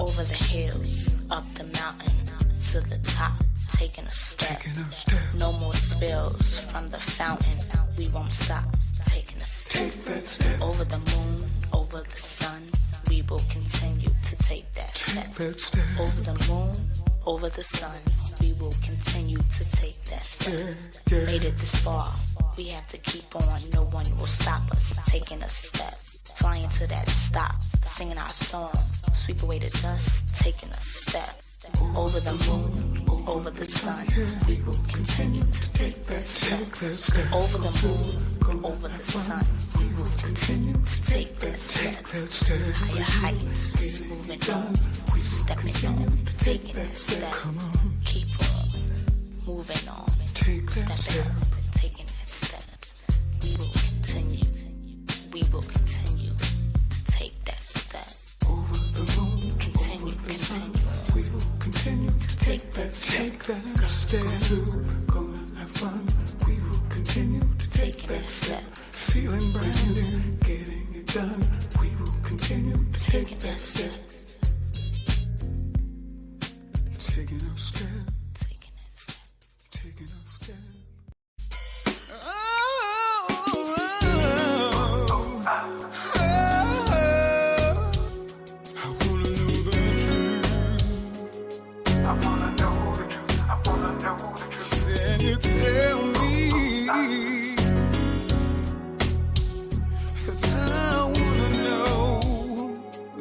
Over the hills, up the mountain, to the top, taking a step. No more spills from the fountain, we won't stop, taking a step. Over the moon, over the sun, we will continue to take that step. Over the moon, over the sun, we will continue to take that step. Made it this far, we have to keep on, no one will stop us, taking a step. Flying to that stop, singing our song, sweep away the dust, taking a step. Over the moon, over the sun, we will continue to take that step. Over the moon, over the sun, we will continue to take that step. Higher heights, moving on, stepping on, taking that step. Keep on, moving on, stepping up, taking that steps. We will continue to take that step. Over the moon, continue. We will continue to take that step. Gonna have fun. We will continue to take that step. Feeling brand new, getting it done. We will continue to take that step. Taking our step. Taking our step. Tell me, 'cause I wanna know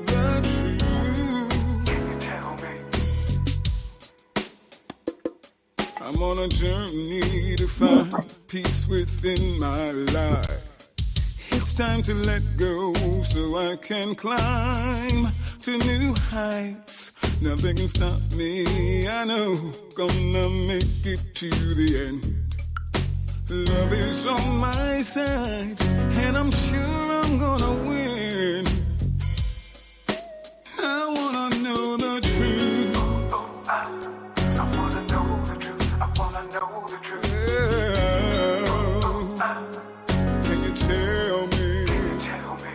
the truth. Can you tell me? I'm on a journey to find peace within my life. It's time to let go so I can climb to new heights. Nothing can stop me, I know, gonna make it to the end. Love is on my side, and I'm sure I'm gonna win. I wanna know the truth. I wanna know the truth. I wanna know the truth. Can you tell me? Tell me.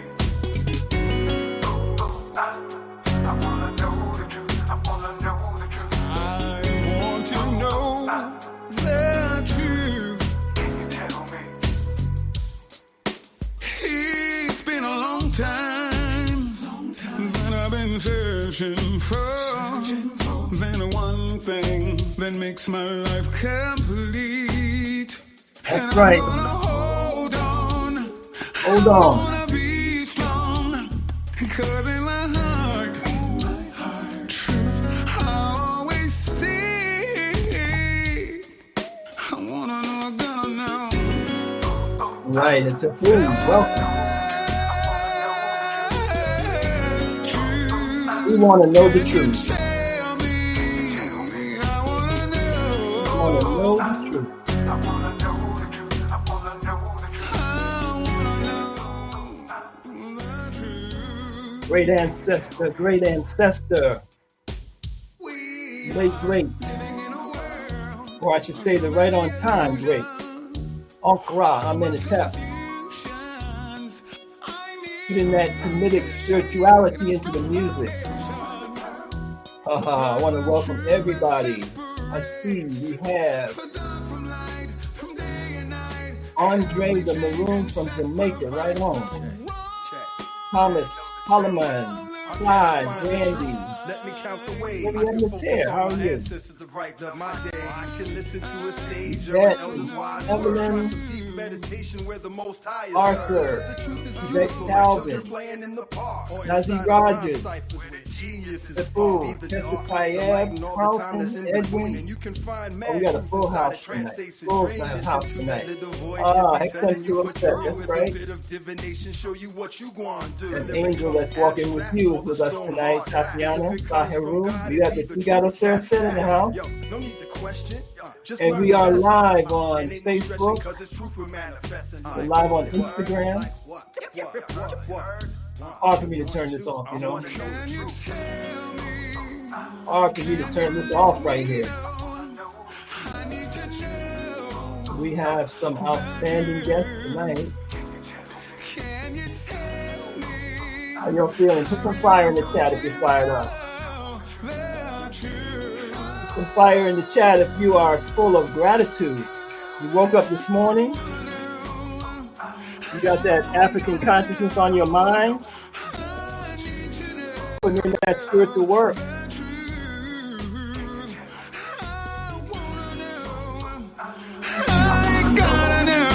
I wanna know the truth. I wanna know the truth. I want to know the truth. Can you tell me? It's been a long time that I've been searching for. Then one thing that makes my life complete. That's right. Hold on. Hold on. I wanna be strong. 'Cause in my heart, truth I always see. I wanna know, I gotta know. Right, it's a food. Welcome. We want to know the truth. Tell me, I wanna know. We want to know the truth. I wanna know the truth. I wanna know the truth. I wanna know the truth. Great ancestor, great ancestor. Great. Or I should say the right on time great. Ankara, I'm in a tap. Putting that comedic spirituality into the music. I want to welcome everybody. I see we have Andre the Maroon from Jamaica, right on. Thomas, Holloman, Clyde, Randy. Let me count the ways. What do you have in the chair? How are you? Ancestors to brighten up my day. I can listen to a sage or Yeah, an elder's wise Evelyn, word. Try some deep meditation where the Most High is Arthur, heard. The truth is Yvette beautiful, like Calvin, children playing in the park. Or Nazi inside the Rogers, rhyme ciphers where genius is The far. Fool, Leave the Jessica dark, the Tayeb, light, and all the time Carlton, that's in Edwin. between. And you can find We got a truths full inside house it. tonight. Translates Full and drains house into tonight. that little voice Ah, that be excellent telling you to what us, to do that's with right. a bit of divination. Show you what you want to do. An angel that's walking with you is with us tonight, Tatiana, Sahiru. We got the Figaro Saracen in the house. Yo, no need to question. Just And learn we are the lesson. live on Ain't no stretching Facebook. 'cause it's truth we're manifesting. We're live on Instagram. What? Hard for me to turn this off, you know. Hard for me to turn this off right here. We have some outstanding guests tonight. How y'all feeling? Put some fire in the chat if you're fired up. fire in the chat if you are full of gratitude. You woke up this morning. You got that African consciousness on your mind. Putting in that spiritual work. Gotta know.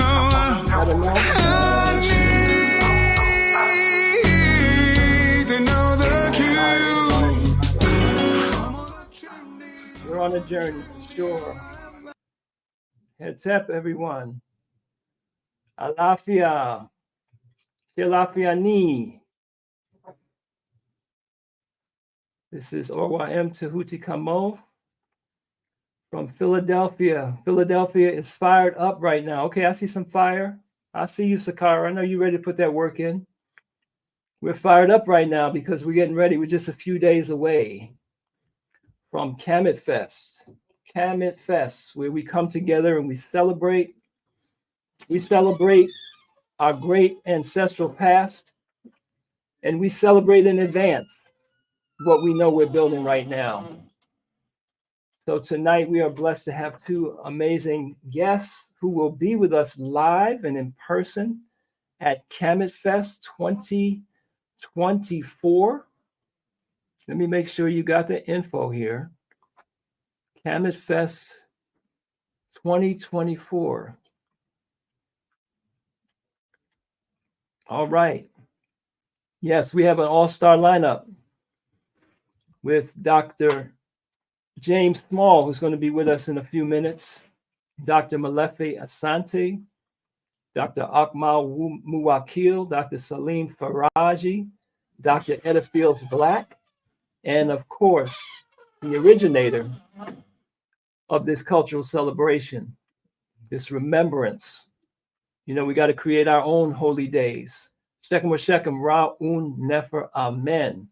We're on a journey, for sure. Heads up, everyone. Alafia. Alafia ni. This is Åm Tehuti Khamau from Philadelphia. Philadelphia is fired up right now. Okay, I see some fire. I see you, Sakara. I know you're ready to put that work in. We're fired up right now because we're getting ready. We're just a few days away from Kamitfest. Kamitfest, where we come together and we celebrate. We celebrate our great ancestral past, and we celebrate in advance what we know we're building right now. So tonight we are blessed to have two amazing guests who will be with us live and in person at Kamitfest 2024. Let me make sure you got the info here. Kamitfest 2024. All right. Yes, we have an all-star lineup with Dr. James Small, who's going to be with us in a few minutes, Dr. Malefe Asante, Dr. Akmal Muwakil, Dr. Salim Faraji, Dr. Edda Fields Black, and of course, the originator of this cultural celebration, this remembrance. You know, we got to create our own holy days. Shekem wa Shekem Ra'un Nefer Amen.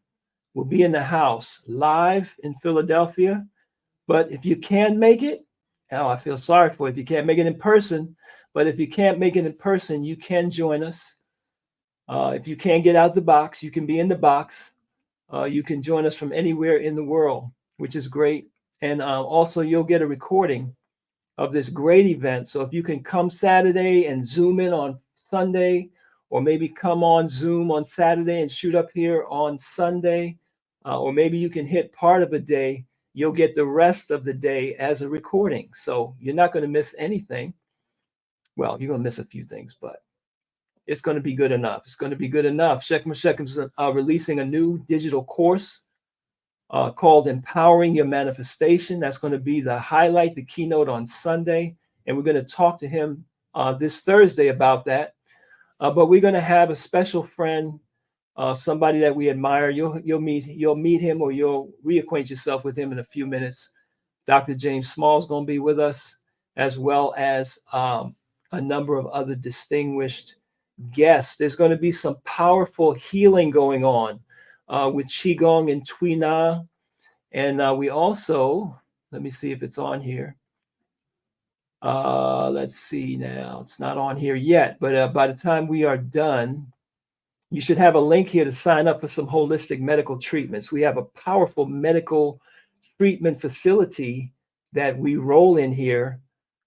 We'll be in the house live in Philadelphia. But if you can't make it, oh, I feel sorry for you if you can't make it in person. But if you can't make it in person, you can join us. If you can't get out the box, you can be in the box. You can join us from anywhere in the world, which is great. And also, you'll get a recording of this great event. So if you can come Saturday and Zoom in on Sunday, or maybe come on Zoom on Saturday and shoot up here on Sunday, or maybe you can hit part of a day, you'll get the rest of the day as a recording. So you're not going to miss anything. Well, you're going to miss a few things, but it's going to be good enough. It's going to be good enough. Shekem wa Shekem's releasing a new digital course called Empowering Your Manifestation. That's going to be the highlight, the keynote on Sunday. And we're going to talk to him this Thursday about that. But we're going to have a special friend, somebody that we admire. You'll meet him, or you'll reacquaint yourself with him in a few minutes. Dr. James Small is going to be with us, as well as a number of other distinguished guests. There's going to be some powerful healing going on with Qigong and Tui Na. And we also, let me see if it's on here. Let's see now. It's not on here yet, but by the time we are done, you should have a link here to sign up for some holistic medical treatments. We have a powerful medical treatment facility that we roll in here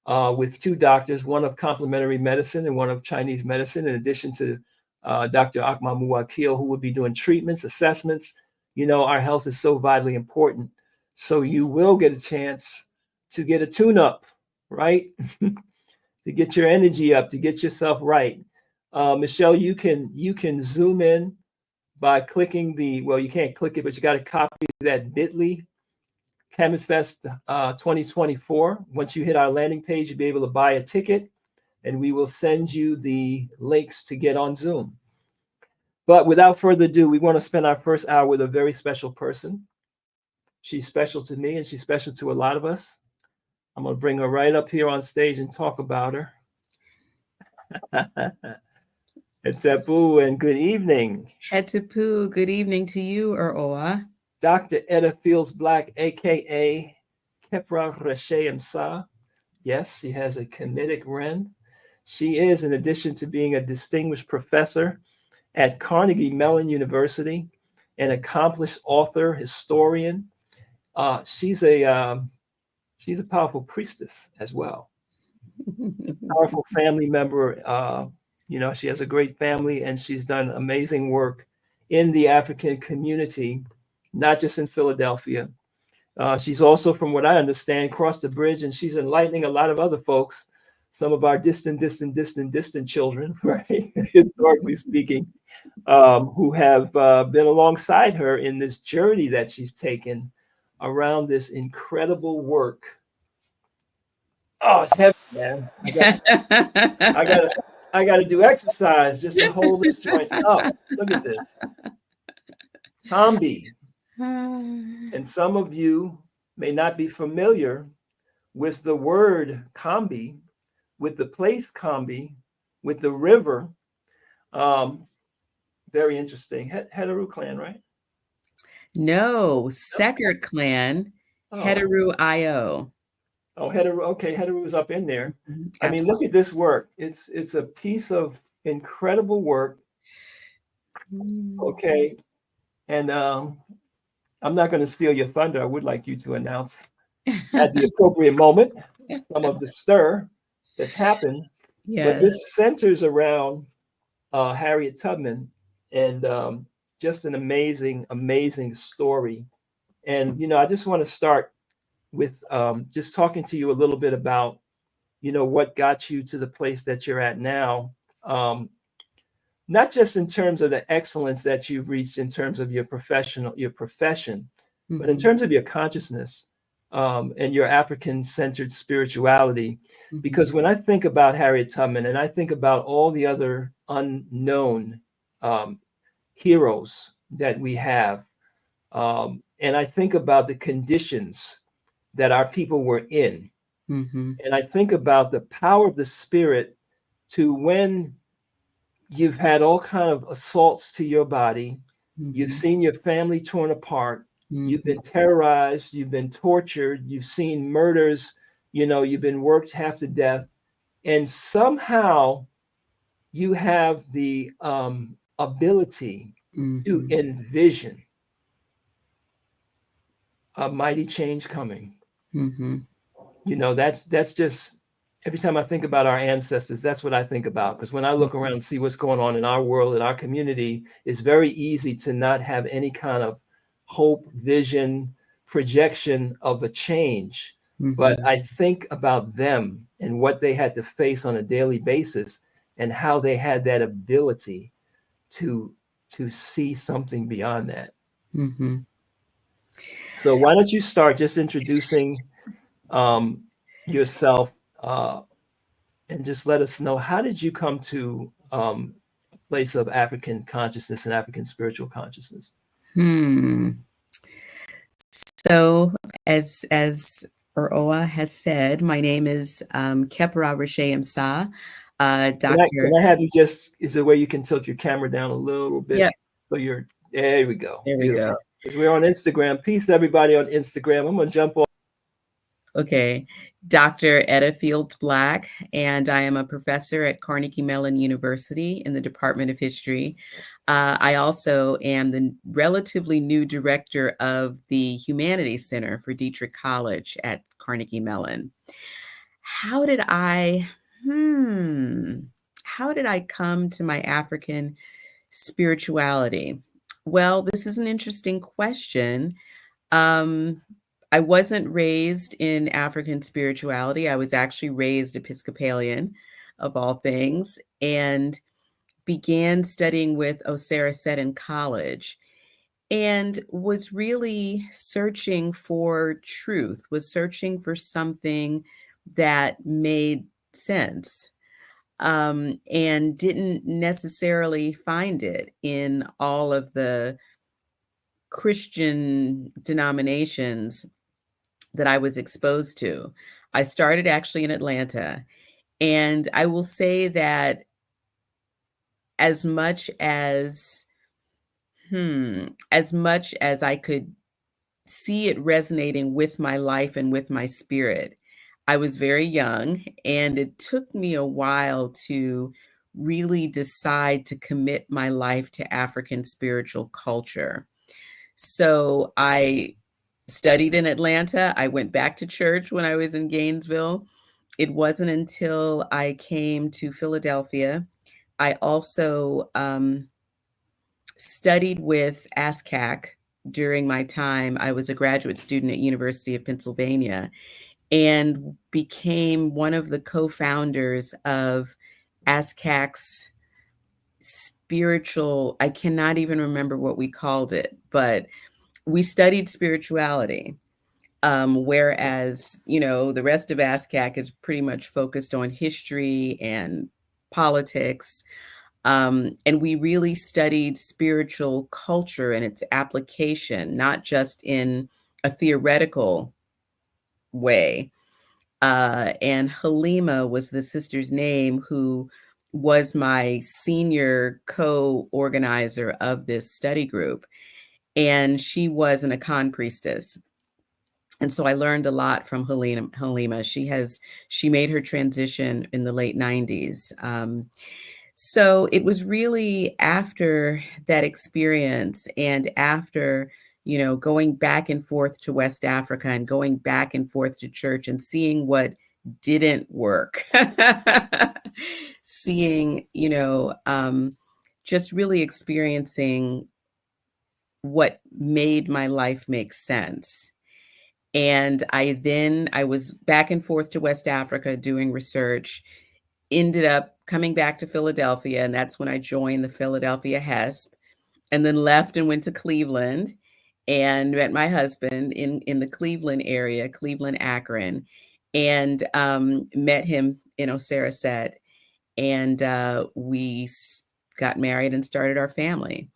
with two doctors, one of complementary medicine and one of Chinese medicine, in addition to Dr. Akmal Muwakil, who will be doing treatments, assessments. You know, our health is so vitally important. So you will get a chance to get a tune-up, right? To get your energy up, to get yourself right. Michelle, you can zoom in by clicking well, you can't click it, but you got to copy that bit.ly Kamitfest 2024. Once you hit our landing page, you'll be able to buy a ticket, and we will send you the links to get on Zoom. But without further ado, we want to spend our first hour with a very special person. She's special to me, and she's special to a lot of us. I'm going to bring her right up here on stage and talk about her. Etepu, and good evening. Etepu, good evening to you, Oa. Dr. Edda Fields Black, a.k.a. Kepra Reshe Sa. Yes, she has a Kemetic Ren. She is, in addition to being a distinguished professor at Carnegie Mellon University, an accomplished author, historian. She's a she's a powerful priestess as well. Powerful family member. She has a great family, and she's done amazing work in the African community, not just in Philadelphia. She's also, from what I understand, crossed the bridge, and she's enlightening a lot of other folks, some of our distant children, right? Historically speaking, who have been alongside her in this journey that she's taken around this incredible work. Oh, it's heavy, man. I got to do exercise just to hold this joint up. Look at this. Kambi. And some of you may not be familiar with the word Kambi, with the place Kambi, with the river. Very interesting. Heteru clan, right? No, Second clan, Heteru IO. Oh, Heteru. Okay, Heteru is up in there. I mean, look at this work. It's a piece of incredible work. Okay, and I'm not going to steal your thunder. I would like you to announce at the appropriate moment some of the stir that's happened. Yes. But this centers around Harriet Tubman, and just an amazing story. And I just want to start with just talking to you a little bit about what got you to the place that you're at now, not just in terms of the excellence that you've reached in terms of your profession, mm-hmm. but in terms of your consciousness and your African-centered spirituality. Mm-hmm. Because when I think about Harriet Tubman, and I think about all the other unknown heroes that we have, and I think about the conditions that our people were in, mm-hmm. and I think about the power of the spirit to, when you've had all kind of assaults to your body, mm-hmm. you've seen your family torn apart, mm-hmm. you've been terrorized, you've been tortured, you've seen murders, you've been worked half to death, and somehow you have the ability mm-hmm. to envision a mighty change coming. Mm-hmm. That's just, every time I think about our ancestors, that's what I think about. Because when I look around and see what's going on in our world, in our community, it's very easy to not have any kind of hope, vision, projection of a change. Mm-hmm. But I think about them and what they had to face on a daily basis, and how they had that ability to see something beyond that. Mm-hmm. So why don't you start just introducing yourself, and just let us know, how did you come to a place of African consciousness and African spiritual consciousness? So as Oa has said, my name is Kepra Rashe Msa. Doctor. Can I have you just, is there a way you can tilt your camera down a little bit? Yeah. So there we go. There we go. Because we're on Instagram. Peace, everybody on Instagram. I'm going to jump on. Okay. Dr. Edda Fields Black, and I am a professor at Carnegie Mellon University in the Department of History. I also am the relatively new director of the Humanities Center for Dietrich College at Carnegie Mellon. How did I come to my African spirituality? Well, this is an interesting question. I wasn't raised in African spirituality. I was actually raised Episcopalian, of all things, and began studying with Osera Set in college, and was really searching for truth, was searching for something that made sense, and didn't necessarily find it in all of the Christian denominations that I was exposed to. I started actually in Atlanta, and I will say that as much as I could see it resonating with my life and with my spirit, I was very young, and it took me a while to really decide to commit my life to African spiritual culture. So I studied in Atlanta. I went back to church when I was in Gainesville. It wasn't until I came to Philadelphia. I also studied with ASCAC during my time. I was a graduate student at University of Pennsylvania and became one of the co-founders of ASCAC's spiritual, I cannot even remember what we called it, but we studied spirituality. Whereas, the rest of ASCAC is pretty much focused on history and politics. And we really studied spiritual culture and its application, not just in a theoretical way. And Halima was the sister's name who was my senior co-organizer of this study group. And she was an Akan priestess. And so I learned a lot from Halima. She made her transition in the late 90s. So it was really after that experience and after, going back and forth to West Africa and going back and forth to church and seeing what didn't work, seeing, just really experiencing what made my life make sense. And I was back and forth to West Africa doing research, ended up coming back to Philadelphia, and that's when I joined the Philadelphia HESP, and then left and went to Cleveland and met my husband in the Cleveland area, Cleveland, Akron, and met him in Osiris, and we got married and started our family.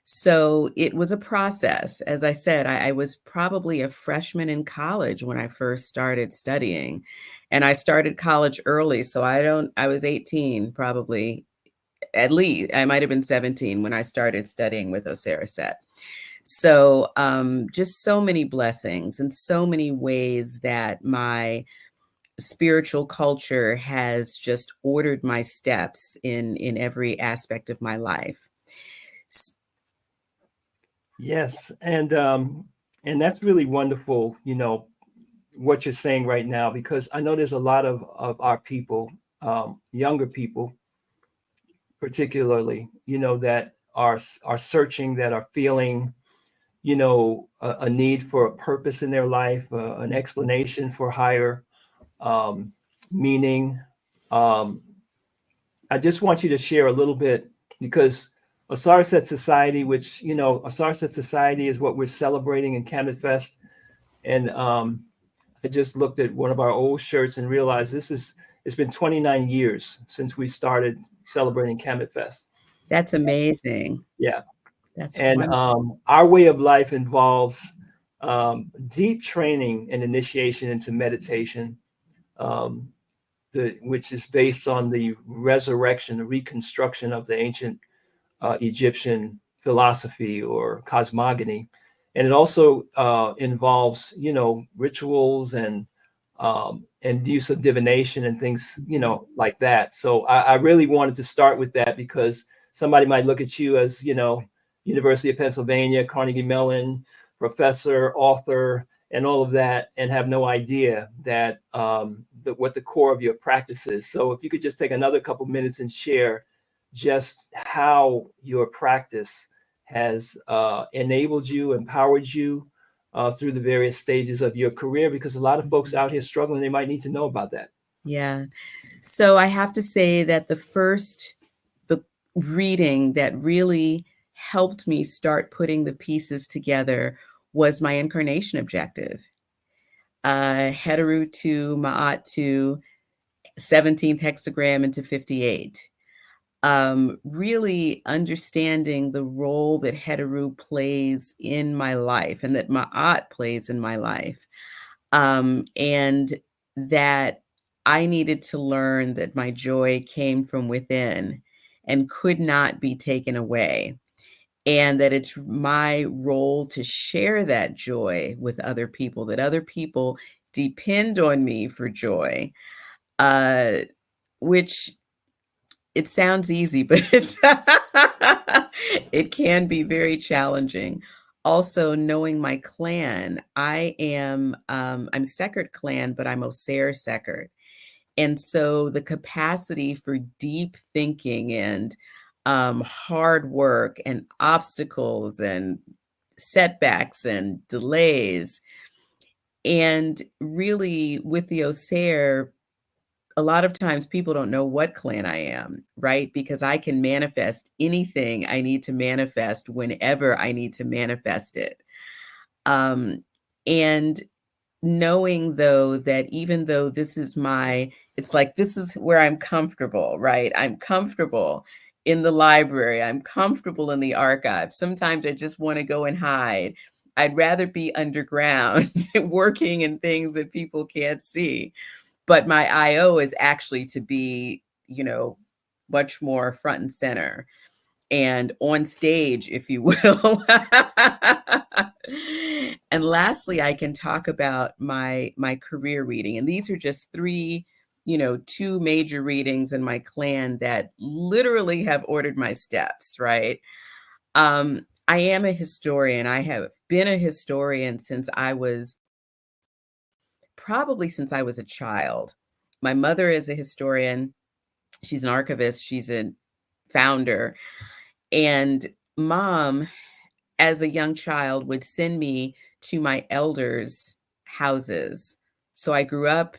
So it was a process. As I said, I was probably a freshman in college when I first started studying, and I started college early. So I was 18, probably, at least I might've been 17 when I started studying with Osiris. So just so many blessings and so many ways that my spiritual culture has just ordered my steps in every aspect of my life. Yes, and that's really wonderful, what you're saying right now, because I know there's a lot of our people, younger people, particularly, that are searching, that are feeling, a need for a purpose in their life, an explanation for higher meaning. I just want you to share a little bit, because Osiris Society, which, Osiris Society is what we're celebrating in Kamitfest. And I just looked at one of our old shirts and realized it's been 29 years since we started celebrating Kamitfest. That's amazing. Yeah. That's and our way of life involves deep training and initiation into meditation, which is based on the resurrection, the reconstruction of the ancient Egyptian philosophy or cosmogony. And it also involves, rituals and use of divination and things, like that. So I really wanted to start with that, because somebody might look at you as, University of Pennsylvania, Carnegie Mellon, professor, author, and all of that, and have no idea that what the core of your practice is. So if you could just take another couple minutes and share just how your practice has enabled you, empowered you through the various stages of your career, because a lot of folks out here struggling, they might need to know about that. Yeah. So I have to say that the reading that really helped me start putting the pieces together was my incarnation objective. Heteru to Ma'at to 17th hexagram into 58. Really understanding the role that Heteru plays in my life and that Ma'at plays in my life. And that I needed to learn that my joy came from within and could not be taken away. And that it's my role to share that joy with other people, that other people depend on me for joy, which it sounds easy, but it can be very challenging. also knowing my clan, I'm Sekert clan, but I'm Osir Sekert. And so the capacity for deep thinking and hard work and obstacles and setbacks and delays. And really with the Osir, a lot of times people don't know what clan I am, right? Because I can manifest anything I need to manifest whenever I need to manifest it. And knowing though that even though this is it's like this is where I'm comfortable, right? I'm comfortable in the library. I'm comfortable in the archive. Sometimes I just want to go and hide. I'd rather be underground working in things that people can't see. But my IO is actually to be, much more front and center and on stage, if you will. And lastly, I can talk about my career reading. And these are just three, two major readings in my clan that literally have ordered my steps, right? I am a historian. I have been a historian since I was a child. My mother is a historian. She's an archivist. She's a founder. And mom, as a young child, would send me to my elders' houses. So I grew up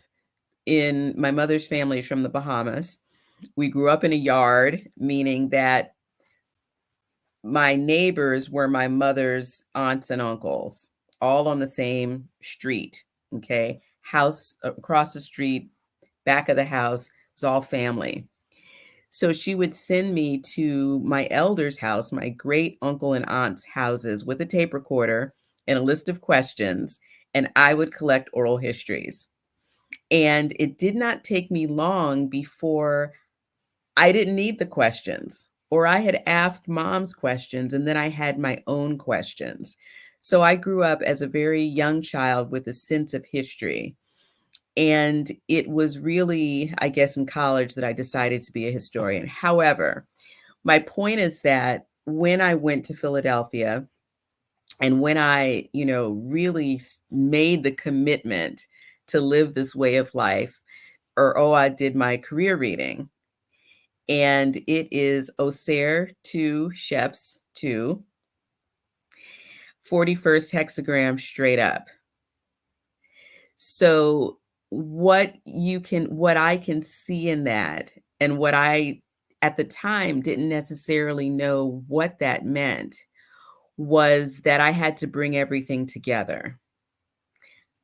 my mother's family is from the Bahamas. We grew up in a yard, meaning that my neighbors were my mother's aunts and uncles, all on the same street. Okay. House across the street, back of the house, was all family. So she would send me to my elder's house, my great uncle and aunt's houses, with a tape recorder and a list of questions, and I would collect oral histories. And it did not take me long before I didn't need the questions, or I had asked mom's questions, and then I had my own questions. So I grew up as a very young child with a sense of history. And it was really, I guess, in college that I decided to be a historian. However, my point is that when I went to Philadelphia and when I, really made the commitment to live this way of life, I did my career reading. And it is Osir 2, Sheps 2, 41st hexagram straight up. So what I can see in that, and what I at the time didn't necessarily know what that meant, was that I had to bring everything together.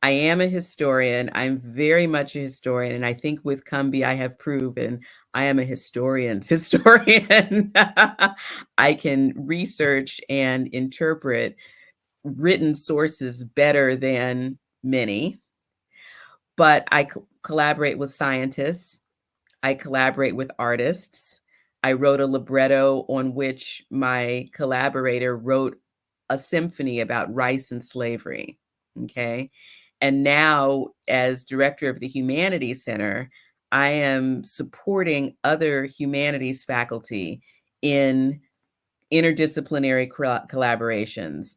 I am a historian. I'm very much a historian. And I think with Cumby, I have proven I am a historian's historian. I can research and interpret written sources better than many. But I collaborate with scientists. I collaborate with artists. I wrote a libretto on which my collaborator wrote a symphony about rice and slavery. Okay. And now, as director of the Humanities Center, I am supporting other humanities faculty in interdisciplinary collaborations.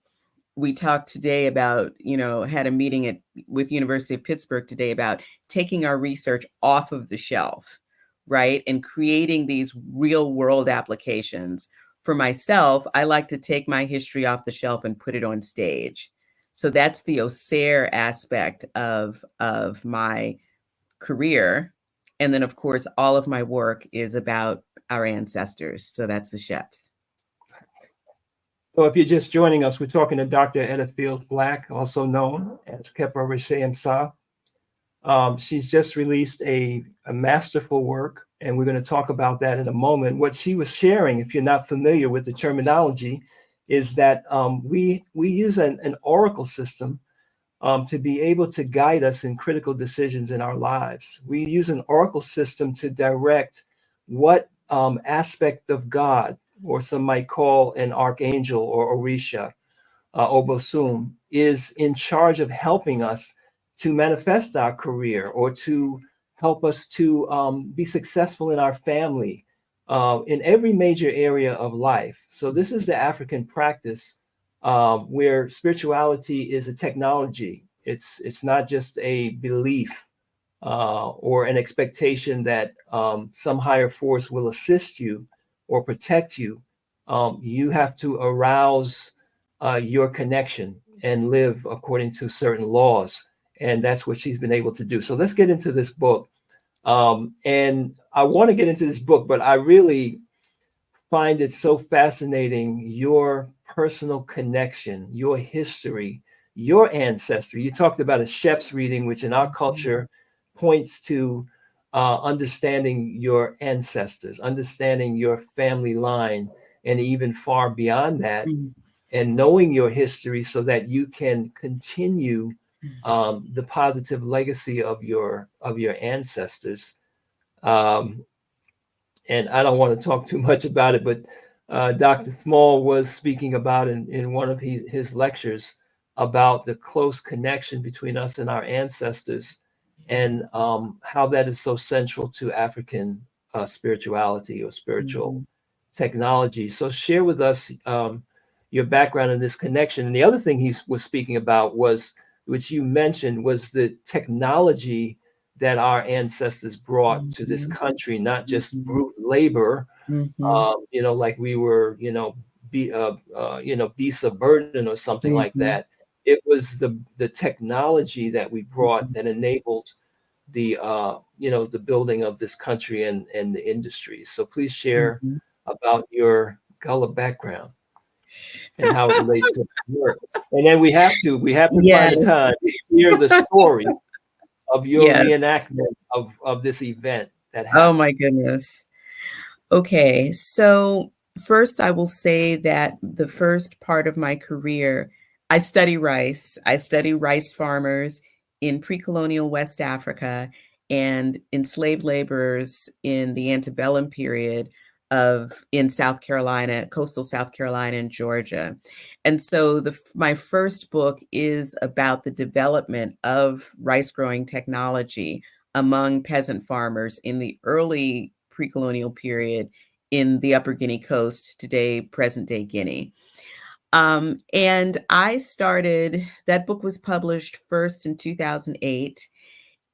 We talked today about, had a meeting with University of Pittsburgh today about taking our research off of the shelf, right? And creating these real world applications. For myself, I like to take my history off the shelf and put it on stage. So that's the Osir aspect of my career. And then, of course, all of my work is about our ancestors. So that's the Sheps. So if you're just joining us, we're talking to Dr. Edda Fields Black, also known as Kepa Rishe Msa. She's just released a masterful work, and we're going to talk about that in a moment. What she was sharing, if you're not familiar with the terminology, is that we use an oracle system to be able to guide us in critical decisions in our lives. We use an oracle system to direct what aspect of God, or some might call an archangel or Orisha, Obosum, is in charge of helping us to manifest our career, or to help us to be successful in our family, in every major area of life. So this is the African practice where spirituality is a technology. It's not just a belief or an expectation that some higher force will assist you or protect you. You have to arouse your connection and live according to certain laws. And that's what she's been able to do. So let's get into this book. And I want to get into this book, but I really find it so fascinating, your personal connection, your history, your ancestry. You talked about a Shep's reading, which in our culture points to understanding your ancestors, understanding your family line, and even far beyond that, and knowing your history so that you can continue the positive legacy of your ancestors. And I don't want to talk too much about it, but Dr. Small was speaking about in one of his lectures about the close connection between us and our ancestors, and how that is so central to African spirituality or spiritual technology. So share with us your background in this connection. And the other thing he was speaking about was, which you mentioned, was the technology that our ancestors brought to this country, not just brute labor, like we were, beasts of burden or something like that. It was the technology that we brought that enabled the the building of this country and the industry. So please share about your Gullah background and how it relates to work. And then we have to find the time to hear the story of your reenactment of this event that happened. Oh my goodness. Okay, so first I will say that the first part of my career, I study rice. I study rice farmers in pre-colonial West Africa and enslaved laborers in the antebellum period in South Carolina, coastal South Carolina and Georgia. And so my first book is about the development of rice growing technology among peasant farmers in the early pre-colonial period in the Upper Guinea Coast, today present day Guinea. And that book was published first in 2008.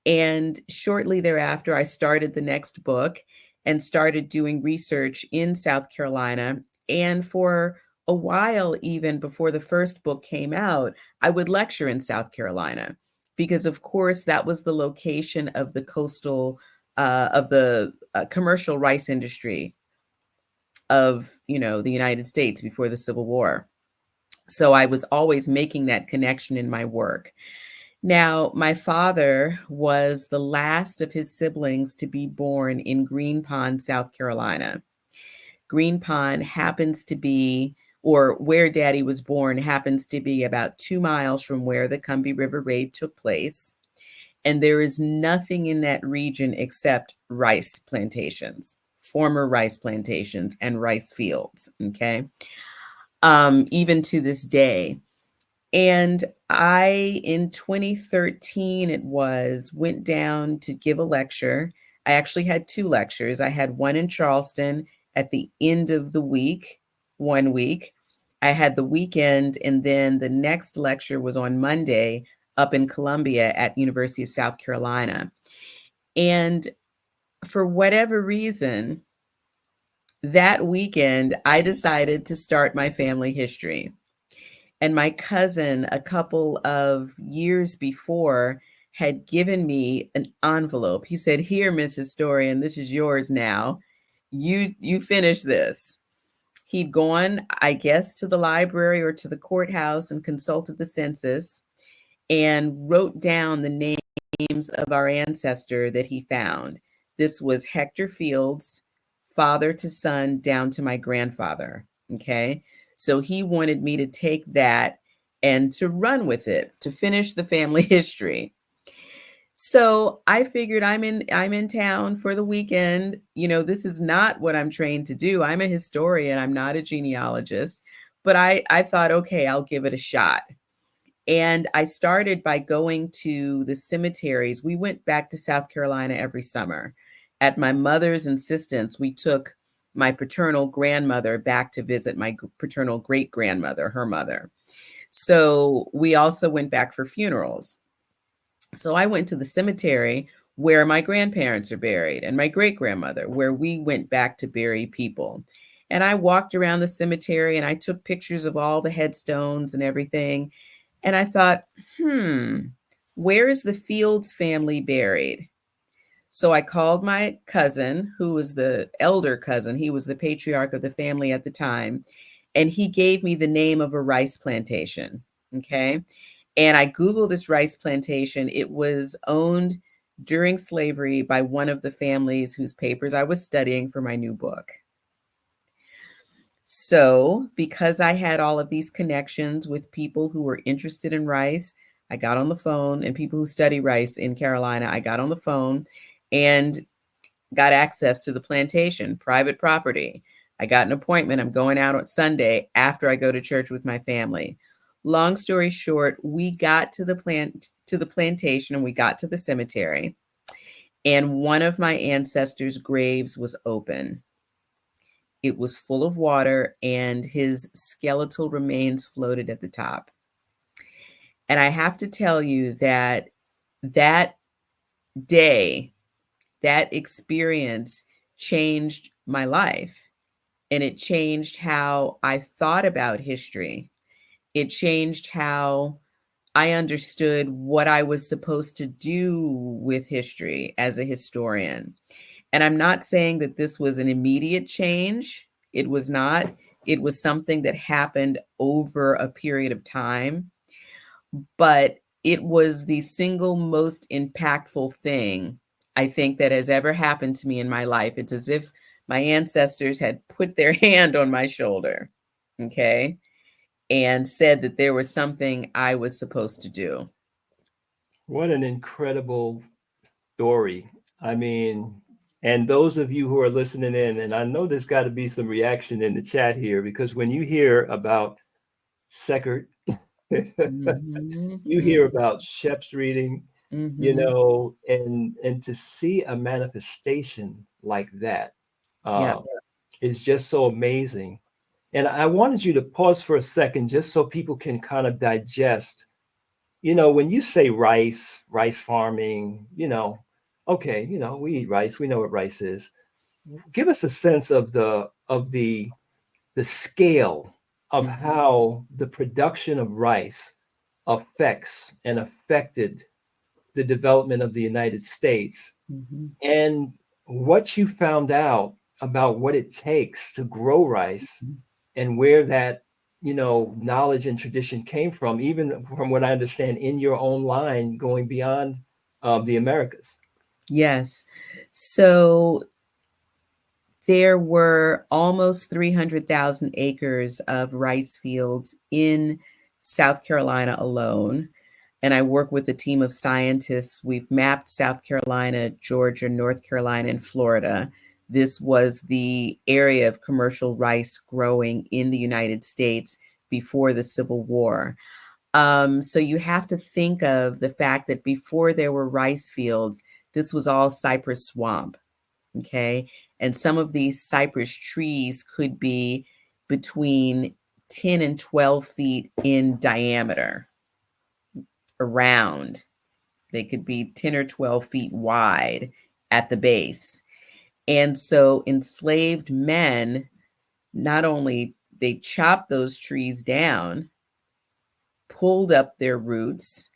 And shortly thereafter, I started the next book and started doing research in South Carolina. And for a while, even before the first book came out, I would lecture in South Carolina because, of course, that was the location of the coastal, of the commercial rice industry of, the United States before the Civil War. So I was always making that connection in my work. Now, my father was the last of his siblings to be born in Green Pond, South Carolina. Green Pond happens to be, or where Daddy was born, happens to be about 2 miles from where the Combahee River Raid took place. And there is nothing in that region except rice plantations, former rice plantations and rice fields, okay? Even to this day. And I, in 2013, went down to give a lecture. I actually had 2 lectures. I had one in Charleston at the end of the week, 1 week. I had the weekend, and then the next lecture was on Monday up in Columbia at University of South Carolina. And for whatever reason, that weekend, I decided to start my family history. And my cousin, a couple of years before, had given me an envelope. He said, "Here, Miss Historian, this is yours now. You finish this." He'd gone, I guess, to the library or to the courthouse and consulted the census and wrote down the names of our ancestor that he found. This was Hector Fields, father to son, down to my grandfather, okay? So he wanted me to take that and to run with it, to finish the family history. So I figured I'm in town for the weekend. This is not what I'm trained to do. I'm a historian. I'm not a genealogist. But I thought, okay, I'll give it a shot. And I started by going to the cemeteries. We went back to South Carolina every summer. At my mother's insistence, we took my paternal grandmother back to visit my paternal great-grandmother, her mother. So we also went back for funerals. So I went to the cemetery where my grandparents are buried and my great-grandmother, where we went back to bury people. And I walked around the cemetery and I took pictures of all the headstones and everything. And I thought, where is the Fields family buried? So I called my cousin, who was the elder cousin. He was the patriarch of the family at the time. And he gave me the name of a rice plantation. Okay. And I Googled this rice plantation. It was owned during slavery by one of the families whose papers I was studying for my new book. So because I had all of these connections with people who were interested in rice, I got on the phone, and people who study rice in Carolina, I got on the phone and got access to the plantation, private property. I got an appointment. I'm going out on Sunday after I go to church with my family. Long story short, we got to the plantation, and we got to the cemetery, and one of my ancestors' graves was open. It was full of water, and his skeletal remains floated at the top. And I have to tell you that that day, that experience changed my life, and it changed how I thought about history. It changed how I understood what I was supposed to do with history as a historian. And I'm not saying that this was an immediate change. It was not. It was something that happened over a period of time. But it was the single most impactful thing I think that has ever happened to me in my life. It's as if my ancestors had put their hand on my shoulder, okay, and said that there was something I was supposed to do. What an incredible story. I mean, and those of you who are listening in, and I know there's got to be some reaction in the chat here, because when you hear about Seckert, you hear about Shep's reading, you know, and to see a manifestation like that is just so amazing. And I wanted you to pause for a second just so people can kind of digest, you know, when you say rice farming, you know, okay, you know, we eat rice, we know what rice is. Give us a sense of the scale of how the production of rice affects and affected the development of the United States, and what you found out about what it takes to grow rice, and where that, you know, knowledge and tradition came from, even from what I understand in your own line going beyond the Americas. Yes. So there were almost 300,000 acres of rice fields in South Carolina alone. And I work with a team of scientists. We've mapped South Carolina, Georgia, North Carolina, and Florida. This was the area of commercial rice growing in the United States before the Civil War. So you have to think of the fact that before there were rice fields, this was all cypress swamp, okay? And some of these cypress trees could be between 10 and 12 feet in diameter around. They could be 10 or 12 feet wide at the base. And so enslaved men, not only they chopped those trees down, pulled up their roots,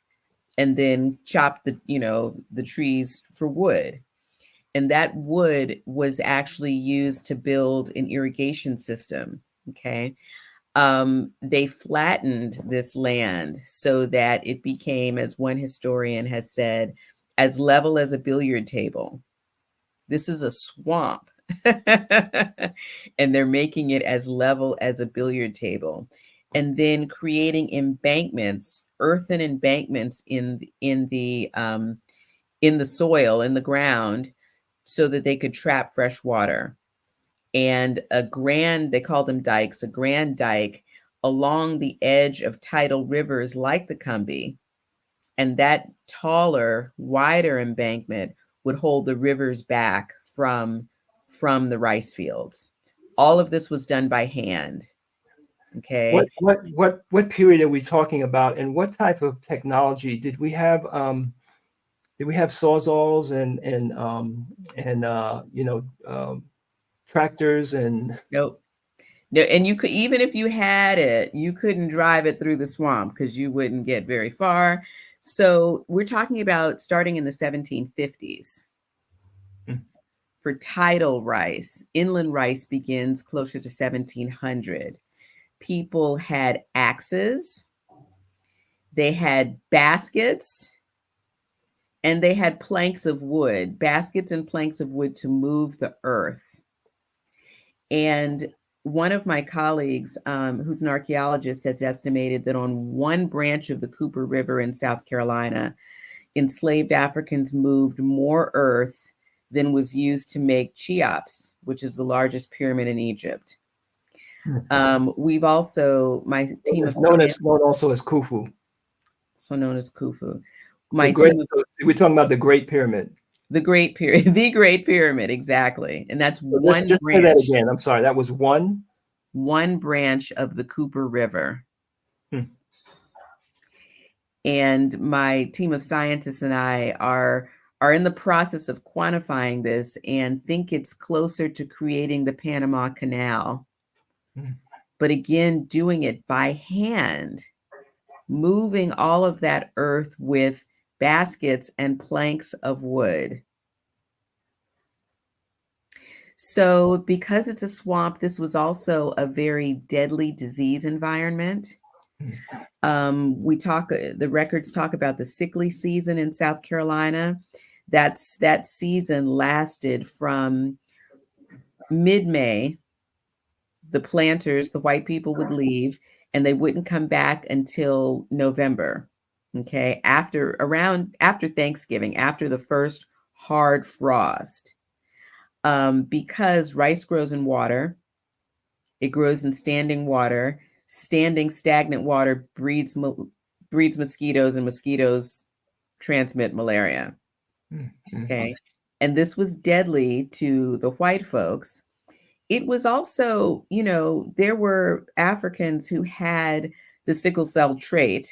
and then chopped the trees for wood. And that wood was actually used to build an irrigation system. Okay. They flattened this land so that it became, as one historian has said, as level as a billiard table. This is a swamp. And they're making it as level as a billiard table. And then creating embankments, earthen embankments in the soil, in the ground, so that they could trap fresh water. And they call them dikes, a grand dike along the edge of tidal rivers like the Combahee. And that taller, wider embankment would hold the rivers back from the rice fields. All of this was done by hand. Okay. What period are we talking about, and what type of technology did we have? Did we have sawzalls and tractors and? Nope. No, and you could, even if you had it, you couldn't drive it through the swamp because you wouldn't get very far. So we're talking about starting in the 1750s. For tidal rice, inland rice begins closer to 1700. People had axes, they had baskets, and they had planks of wood, baskets and planks of wood to move the earth. And one of my colleagues, who's an archaeologist, has estimated that on one branch of the Cooper River in South Carolina, enslaved Africans moved more earth than was used to make Cheops, which is the largest pyramid in Egypt. We've also, my team of known also as Khufu. So known as Khufu. We're talking about the Great Pyramid. The Great Pyramid, the Great Pyramid, exactly. And that's so one just branch. Say that again. I'm sorry. That was one branch of the Cooper River. And my team of scientists and I are in the process of quantifying this and think it's closer to creating the Panama Canal. But again, doing it by hand, moving all of that earth with baskets and planks of wood. So because it's a swamp, this was also a very deadly disease environment. The records talk about the sickly season in South Carolina. That season lasted from mid-May. The planters, the white people, would leave and they wouldn't come back until November. Okay, after Thanksgiving, after the first hard frost. Because rice grows in water, it grows in standing water. Standing, stagnant water breeds mosquitoes, and mosquitoes transmit malaria. Okay, and this was deadly to the white folks. It was also, there were Africans who had the sickle cell trait,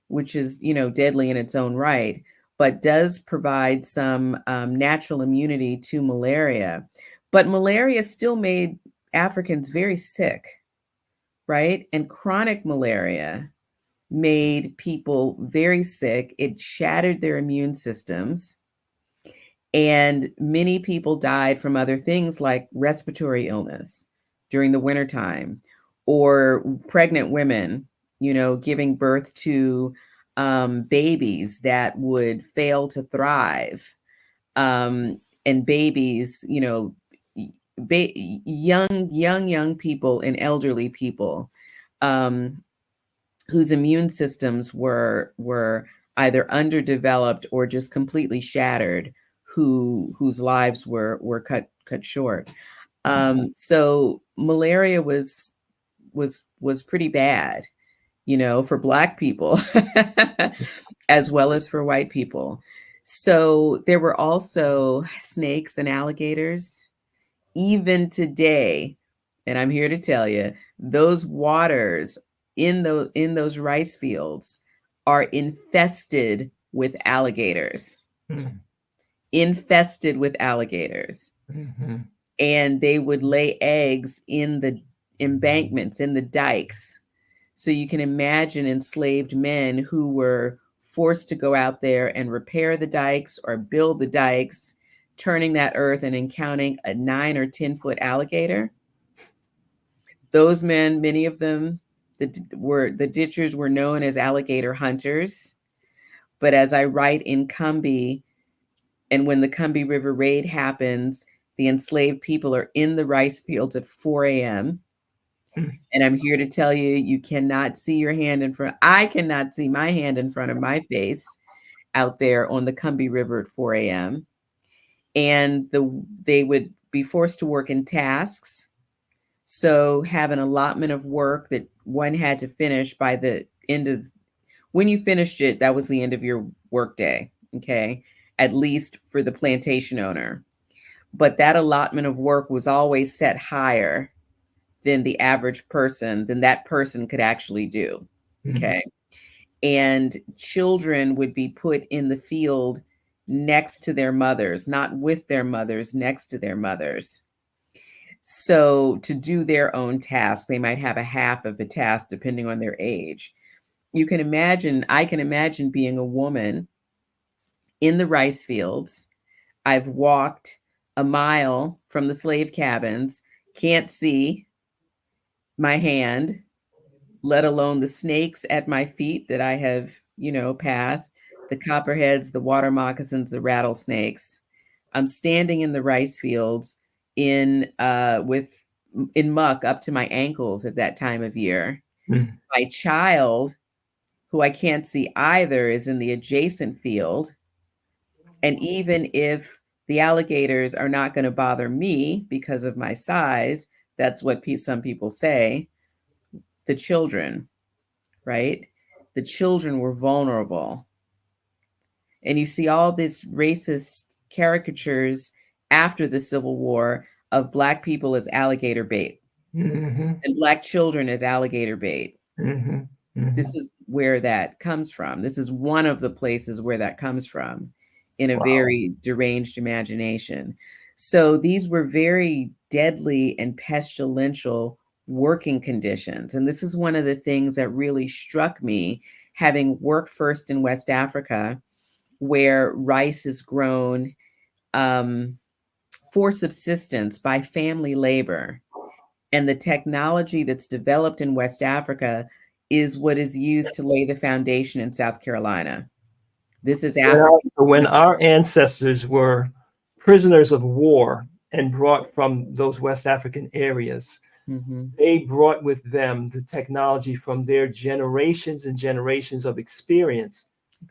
which is, deadly in its own right, but does provide some natural immunity to malaria. But malaria still made Africans very sick, right? And chronic malaria made people very sick. It shattered their immune systems. And many people died from other things like respiratory illness during the wintertime, or pregnant women, giving birth to babies that would fail to thrive. And babies, young people and elderly people whose immune systems were either underdeveloped or just completely shattered, whose lives were cut short. So malaria was pretty bad, for Black people as well as for white people. So there were also snakes and alligators. Even today, and I'm here to tell you, those waters in those rice fields are infested with alligators. Infested with alligators. And they would lay eggs in the embankments, in the dikes. So you can imagine enslaved men who were forced to go out there and repair the dikes or build the dikes, turning that earth and encountering a 9 or 10-foot alligator. Those men, many of them, the ditchers, were known as alligator hunters. But as I write in Combie, and when the Combie River raid happens, the enslaved people are in the rice fields at 4 a.m. And I'm here to tell you, you cannot see your hand in front. I cannot see my hand in front of my face out there on the Combie River at 4 a.m. And they would be forced to work in tasks. So have an allotment of work that one had to finish by the end of, when you finished it, that was the end of your workday. Okay. At least for the plantation owner. But that allotment of work was always set higher than the average person, than that person could actually do. Okay. And children would be put in the field next to their mothers, not with their mothers, next to their mothers. So to do their own task, they might have a half of a task depending on their age. You can imagine, I can imagine being a woman in the rice fields. I've walked a mile from the slave cabins, can't see my hand, let alone the snakes at my feet that I have, passed, the copperheads, the water moccasins, the rattlesnakes. I'm standing in the rice fields in muck up to my ankles at that time of year. My child, who I can't see either, is in the adjacent field. And even if the alligators are not going to bother me because of my size, that's what some people say, the children, right? The children were vulnerable. And you see all these racist caricatures after the Civil War of Black people as alligator bait and Black children as alligator bait. This is where that comes from. This is one of the places where that comes from in a very deranged imagination. So these were very deadly and pestilential working conditions. And this is one of the things that really struck me, having worked first in West Africa, where rice is grown for subsistence by family labor. And the technology that's developed in West Africa is what is used to lay the foundation in South Carolina. This is when our ancestors were prisoners of war and brought from those West African areas, they brought with them the technology from their generations and generations of experience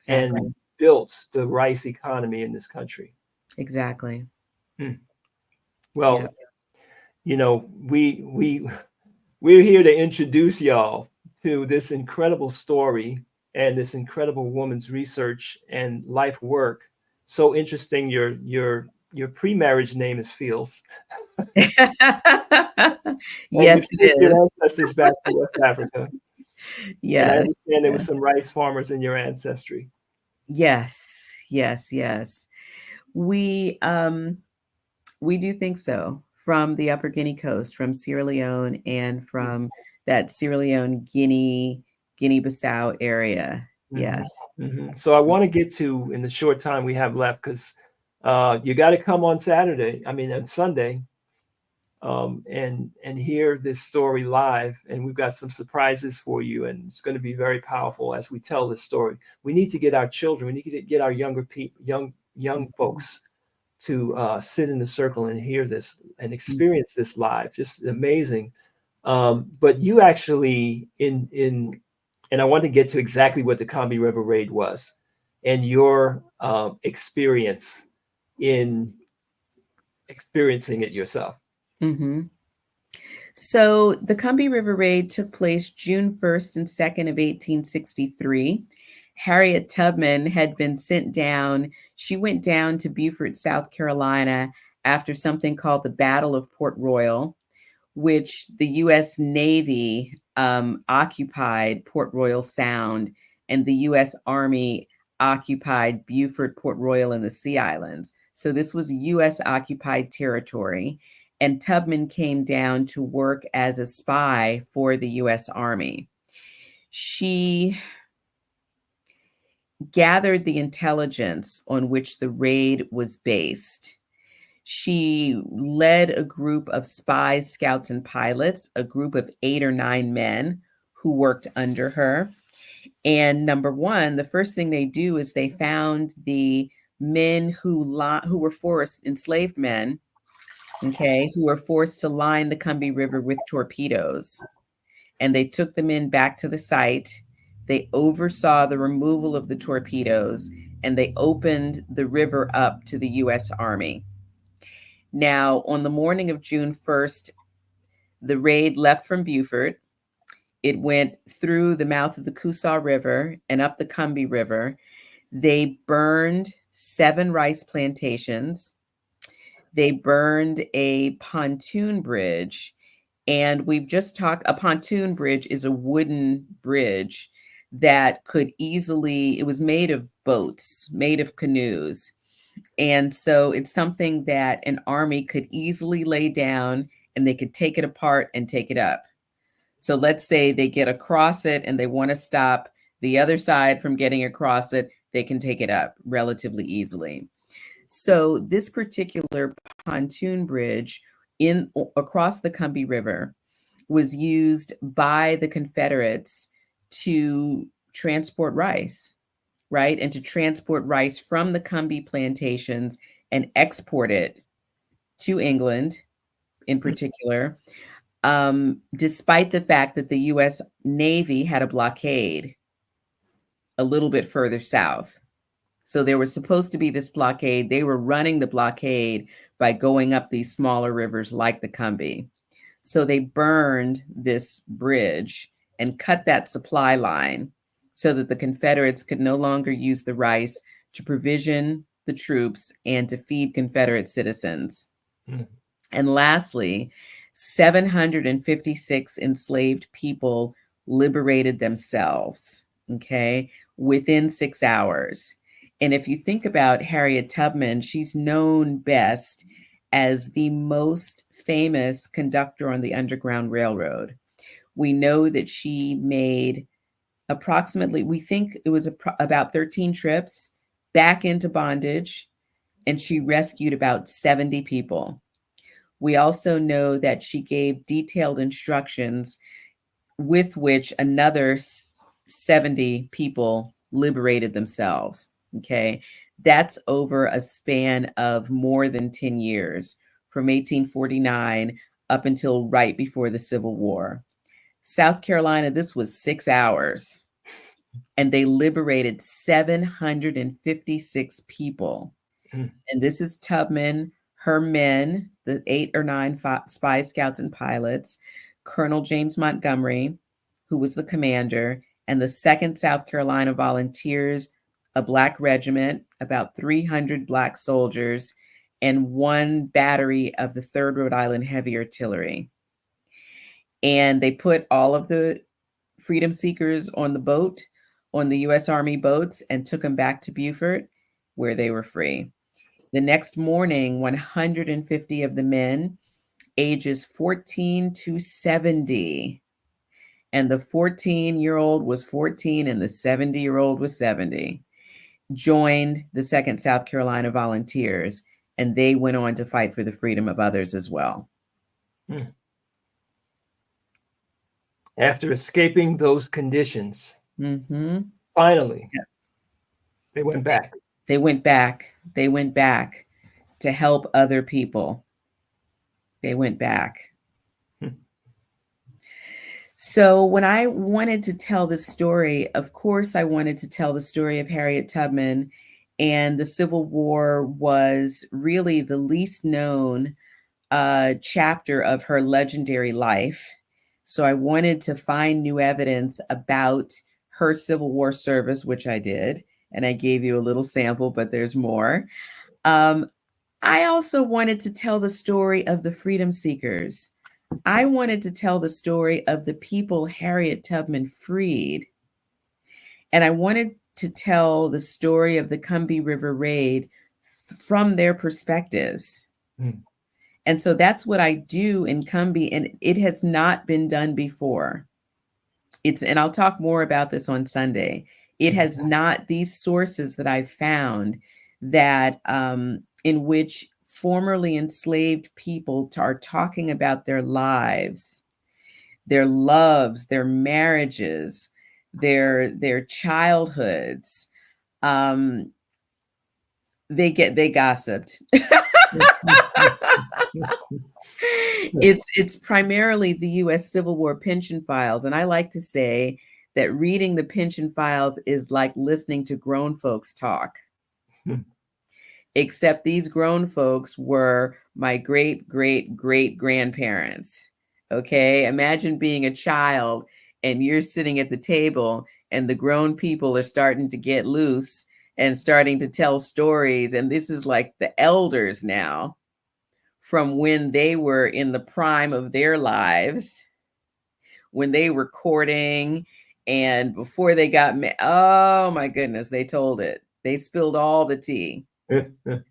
and built the rice economy in this country. Exactly. Well, we're here to introduce y'all to this incredible story and this incredible woman's research and life work. So interesting. Your pre-marriage name is Fields. Yes, it is. Your ancestors back to West Africa. Yes. And I understand there was some rice farmers in your ancestry. Yes. We do think so. From the Upper Guinea Coast, from Sierra Leone, and from that Sierra Leone, Guinea-Bissau area. Yes. So I want to get to, in the short time we have left, because you got to come on Sunday, and hear this story live. And we've got some surprises for you, and it's going to be very powerful as we tell this story. We need to get our children, we need to get our younger people, young folks, to sit in the circle and hear this and experience this live. Just amazing. But you actually and I want to get to exactly what the Kambi River Raid was and your experience in experiencing it yourself. So the Kambi River Raid took place June 1st and 2nd of 1863. Harriet Tubman had been sent down. She went down to Beaufort, South Carolina, after something called the Battle of Port Royal, which the U.S. Navy occupied Port Royal Sound, and the U.S. Army occupied Beaufort, Port Royal, and the Sea Islands. So this was U.S. occupied territory, and Tubman came down to work as a spy for the U.S. Army. She gathered the intelligence on which the raid was based. She led a group of spies, scouts, and pilots, a group of 8 or 9 men who worked under her. And number one, the first thing they do is they found the men who were forced, enslaved men, who were forced to line the Kambi River with torpedoes. And they took the men back to the site. They oversaw the removal of the torpedoes, and they opened the river up to the U.S. Army. Now, on the morning of June 1st, the raid left from Beaufort. It went through the mouth of the Coosaw River and up the Kambi River. They burned 7 rice plantations. They burned a pontoon bridge, And we've just talked, a pontoon bridge is a wooden bridge that could easily, it was made of boats, made of canoes. And so it's something that an army could easily lay down and they could take it apart and take it up. So let's say they get across it and they want to stop the other side from getting across it, they can take it up relatively easily. So this particular pontoon bridge across the Combahee River was used by the Confederates to transport rice, right? And to transport rice from the Combahee plantations and export it to England in particular, despite the fact that the US Navy had a blockade a little bit further south. So there was supposed to be this blockade. They were running the blockade by going up these smaller rivers like the Combahee. So they burned this bridge and cut that supply line so that the Confederates could no longer use the rice to provision the troops and to feed Confederate citizens. Mm. And lastly, 756 enslaved people liberated themselves, okay, within 6 hours. And if you think about Harriet Tubman, she's known best as the most famous conductor on the Underground Railroad. We know that she made approximately, we think it was about 13 trips back into bondage, and she rescued about 70 people. We also know that she gave detailed instructions with which another 70 people liberated themselves. Okay, that's over a span of more than 10 years, from 1849 up until right before the Civil War. South Carolina, this was 6 hours, and they liberated 756 people. Mm. And this is Tubman, her men, the 8 or 9 spy scouts and pilots, Colonel James Montgomery, who was the commander, and the 2nd South Carolina Volunteers, a Black regiment, about 300 Black soldiers, and 1 battery of the 3rd Rhode Island Heavy Artillery. And they put all of the freedom seekers on the boat, on the U.S. Army boats, and took them back to Beaufort, where they were free. The next morning, 150 of the men, ages 14 to 70, and the 14-year-old was 14 and the 70-year-old was 70, joined the 2nd South Carolina Volunteers, and they went on to fight for the freedom of others as well. Hmm. After escaping those conditions, finally, they went back. They went back. They went back to help other people. They went back. So when I wanted to tell the story, of course, I wanted to tell the story of Harriet Tubman, and the Civil War was really the least known chapter of her legendary life. So I wanted to find new evidence about her Civil War service, which I did, and I gave you a little sample, but there's more. I also wanted to tell the story of the freedom seekers. I wanted to tell the story of the people Harriet Tubman freed. And I wanted to tell the story of the Combahee River Raid from their perspectives. Mm. And so that's what I do in Combahee, and it has not been done before. And I'll talk more about this on Sunday. It has not, these sources that I've found that in which formerly enslaved people are talking about their lives, their loves, their marriages, their childhoods. They gossiped. It's primarily the U.S. Civil War pension files. And I like to say that reading the pension files is like listening to grown folks talk. Except these grown folks were my great-great-great-grandparents. Okay, imagine being a child and you're sitting at the table and the grown people are starting to get loose and starting to tell stories. And this is like the elders now from when they were in the prime of their lives, when they were courting and before they got married. Oh my goodness, they told it. They spilled all the tea,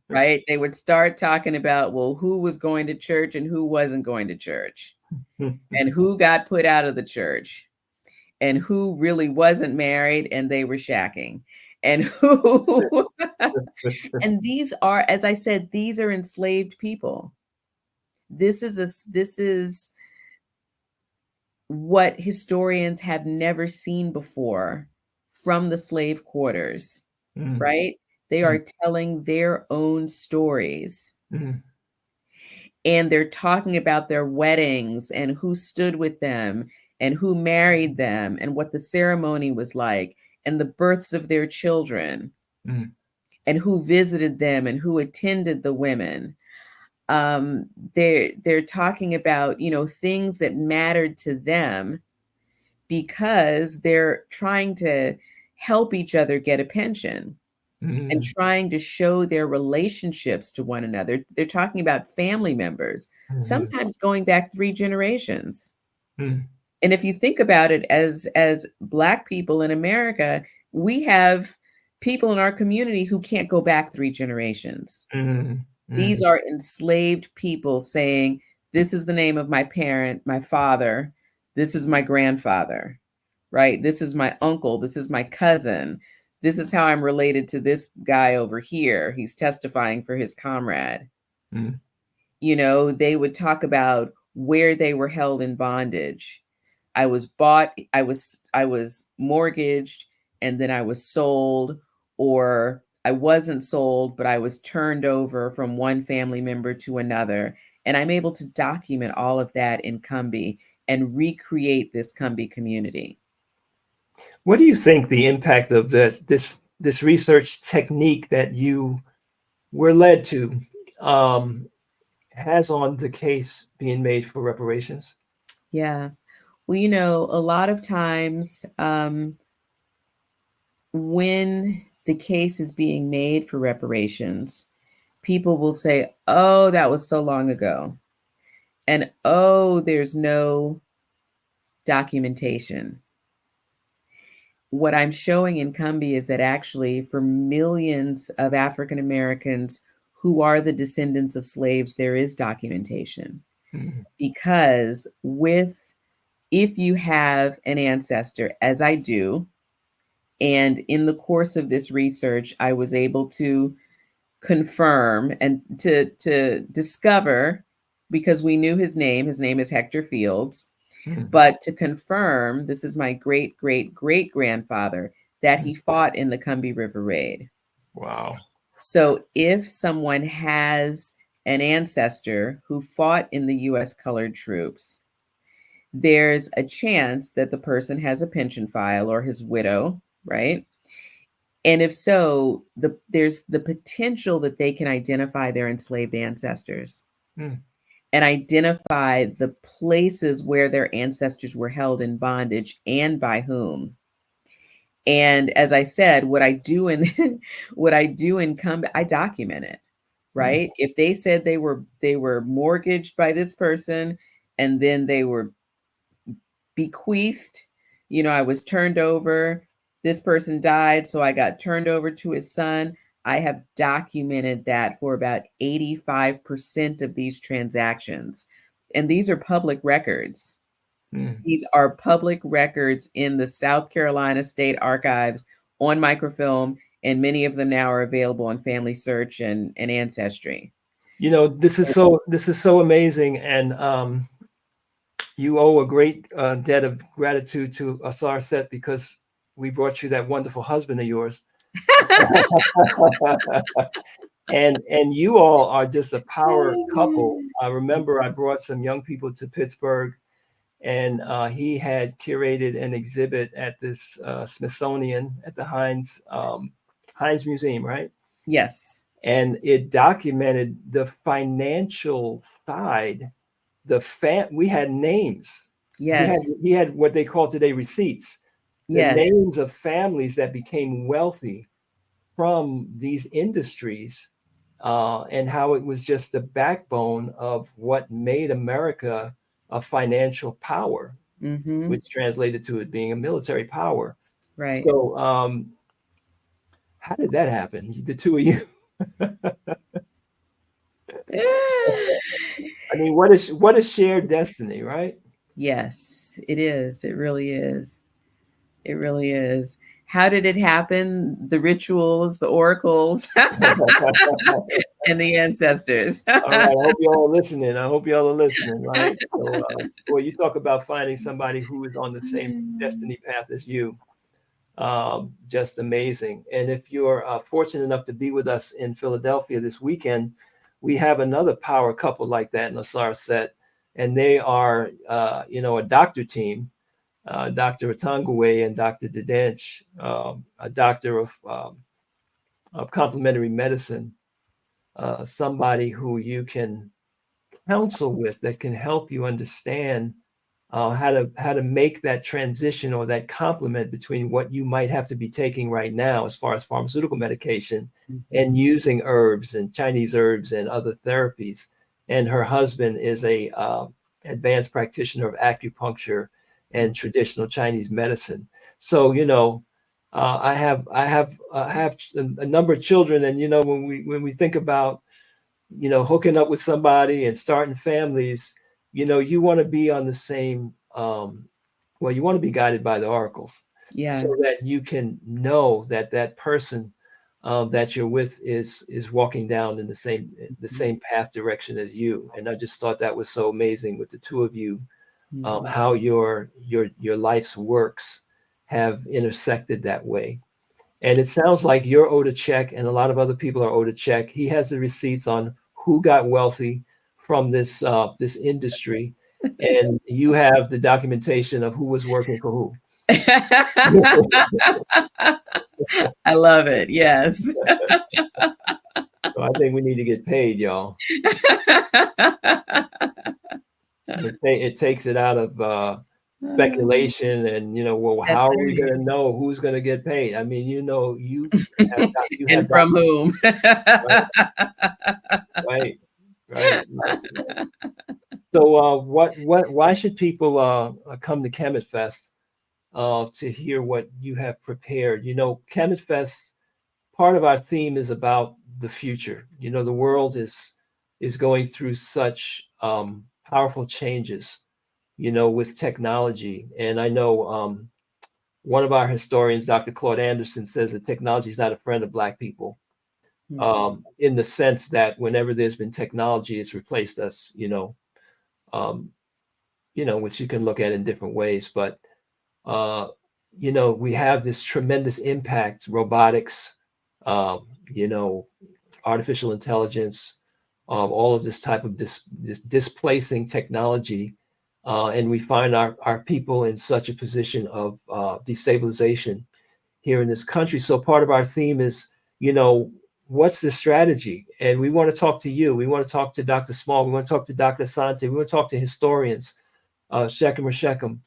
right? They would start talking about, well, who was going to church and who wasn't going to church, and who got put out of the church, and who really wasn't married and they were shacking, and who and these are, as I said, these are enslaved people. This is what historians have never seen before from the slave quarters, right? They are telling their own stories. And they're talking about their weddings and who stood with them and who married them and what the ceremony was like and the births of their children and who visited them and who attended the women. They're talking about, you know, things that mattered to them because they're trying to help each other get a pension and trying to show their relationships to one another. They're talking about family members, sometimes going back 3 generations. And if you think about it, as Black people in America, we have people in our community who can't go back 3 generations. These are enslaved people saying, this is the name of my parent, my father, this is my grandfather, right? This is my uncle, this is my cousin. This is how I'm related to this guy over here. He's testifying for his comrade. You know, they would talk about where they were held in bondage. I was bought, I was mortgaged, and then I was sold, or I wasn't sold, but I was turned over from one family member to another. And I'm able to document all of that in Combie and recreate this Combie community. What do you think the impact of this research technique that you were led to has on the case being made for reparations? Yeah. Well, you know, a lot of times when the case is being made for reparations, people will say, oh, that was so long ago. And oh, there's no documentation. What I'm showing in Combie is that actually for millions of African Americans who are the descendants of slaves, there is documentation. Because if you have an ancestor, as I do, and in the course of this research, I was able to confirm and to discover, because we knew his name is Hector Fields, but to confirm, this is my great, great, great grandfather, that he fought in the Combie River Raid. Wow. So if someone has an ancestor who fought in the US colored troops, there's a chance that the person has a pension file or his widow, right? And if so, there's the potential that they can identify their enslaved ancestors and identify the places where their ancestors were held in bondage and by whom. And as I said, what I do in Combie, I document it, right? If they said they were mortgaged by this person and then they were bequeathed, you know, I was turned over, this person died, so I got turned over to his son. I have documented that for about 85% of these transactions. And these are public records. These are public records in the South Carolina State Archives on microfilm, and many of them now are available on Family Search and Ancestry. You know, this is so amazing, and you owe a great debt of gratitude to Asar Set, because we brought you that wonderful husband of yours. and you all are just a power couple. I remember I brought some young people to Pittsburgh, and he had curated an exhibit at this Smithsonian at the Heinz Museum, right? Yes. And it documented the financial side. We had names. Yes. He had what they call today receipts. The names of families that became wealthy from these industries and how it was just the backbone of what made America a financial power, which translated to it being a military power. Right. So, how did that happen? The two of you. I mean, what is shared destiny, right? Yes, it is. It really is. It really is. How did it happen? The rituals, the oracles, and the ancestors. All right. I hope y'all are listening. Right? So, well, you talk about finding somebody who is on the same destiny path as you. Just amazing. And if you're fortunate enough to be with us in Philadelphia this weekend, we have another power couple like that in the SAR set. And they are, a doctor team, Dr. Atangwe and Dr. Dedench, a doctor of complementary medicine, somebody who you can counsel with that can help you understand how to make that transition or that complement between what you might have to be taking right now as far as pharmaceutical medication and using herbs and Chinese herbs and other therapies. And her husband is a advanced practitioner of acupuncture and traditional Chinese medicine. So, I have a number of children, and when we think about hooking up with somebody and starting families, you want to be on the same, you want to be guided by the oracles, so that you can know that that person that you're with is walking down in the same path direction as you. And I just thought that was so amazing with the two of you, how your life's works have intersected that way. And it sounds like you're owed a check, and a lot of other people are owed a check. He has the receipts on who got wealthy from this industry, and you have the documentation of who was working for who. I love it. Yes. So I think we need to get paid, y'all. It takes it out of speculation and how are we going to know who's going to get paid? I mean, you and from whom? Right. So why should people come to Kamitfest to hear what you have prepared? Kamitfest, part of our theme is about the future. The world is going through such powerful changes, with technology. And I know one of our historians, Dr. Claude Anderson, says that technology is not a friend of Black people, in the sense that whenever there's been technology, it's replaced us, which you can look at in different ways. But, we have this tremendous impact, robotics, artificial intelligence, all of this type of this displacing technology. And we find our people in such a position of destabilization here in this country. So part of our theme is, what's the strategy? And we want to talk to you. We want to talk to Dr. Small. We want to talk to Dr. Asante. We want to talk to historians, Shechem or Shechem,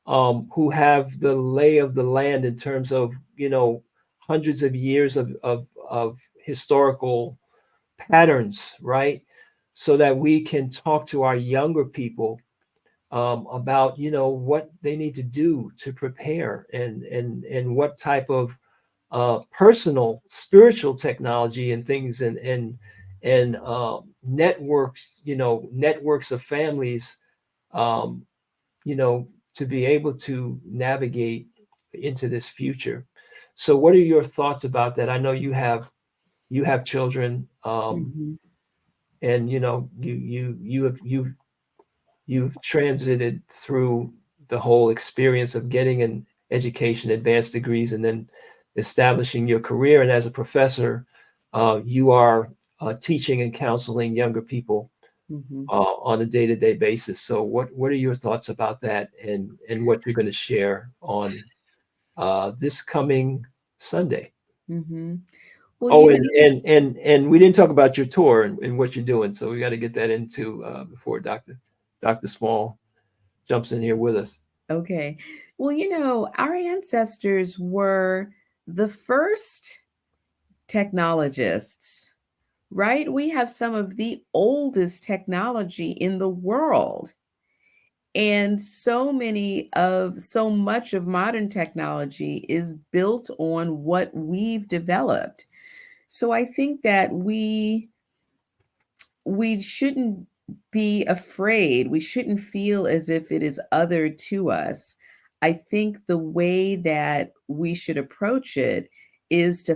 who have the lay of the land in terms of, hundreds of years of historical patterns, right? So that we can talk to our younger people about what they need to do to prepare, and what type of personal spiritual technology and things and networks, networks of families, to be able to navigate into this future. So what are your thoughts about that? I know you have children, and you've transited through the whole experience of getting an education, advanced degrees, and then establishing your career. And as a professor, you are teaching and counseling younger people on a day-to-day basis. So what are your thoughts about that, and what you're going to share on this coming Sunday? Well, and we didn't talk about your tour and what you're doing, so we got to get that into before Dr. Small jumps in here with us. Okay. Well, our ancestors were the first technologists right? We have some of the oldest technology in the world. And so much of modern technology is built on what we've developed. So I think that we shouldn't be afraid. We shouldn't feel as if it is other to us. I think the way that we should approach it is to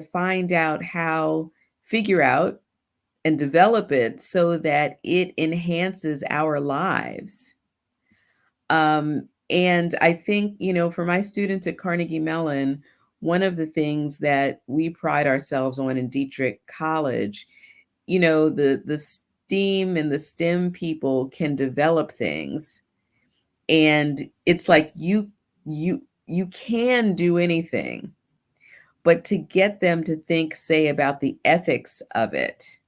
figure out and develop it so that it enhances our lives. And I think, for my students at Carnegie Mellon, one of the things that we pride ourselves on in Dietrich College, the STEAM and the STEM people can develop things. And it's like you can do anything, but to get them to think, say, about the ethics of it,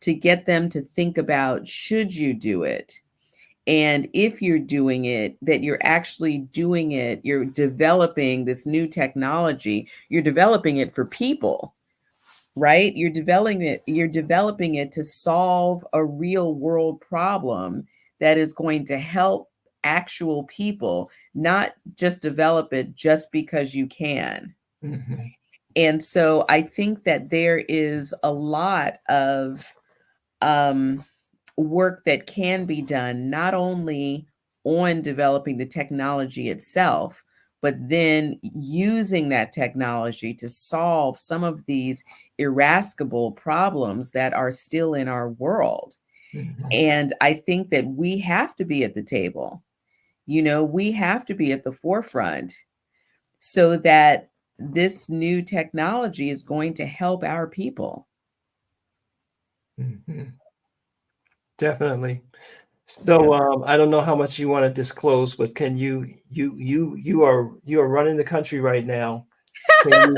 to get them to think about, should you do it? And if you're doing it, that you're actually doing it, you're developing this new technology, you're developing it for people, right? You're developing it to solve a real world problem that is going to help actual people, not just develop it just because you can. Mm-hmm. And so I think that there is a lot of work that can be done, not only on developing the technology itself, but then using that technology to solve some of these irascible problems that are still in our world. Mm-hmm. And I think that we have to be at the table. We have to be at the forefront so that this new technology is going to help our people. Mm-hmm. Definitely. So I don't know how much you want to disclose, but can you are running the country right now. Can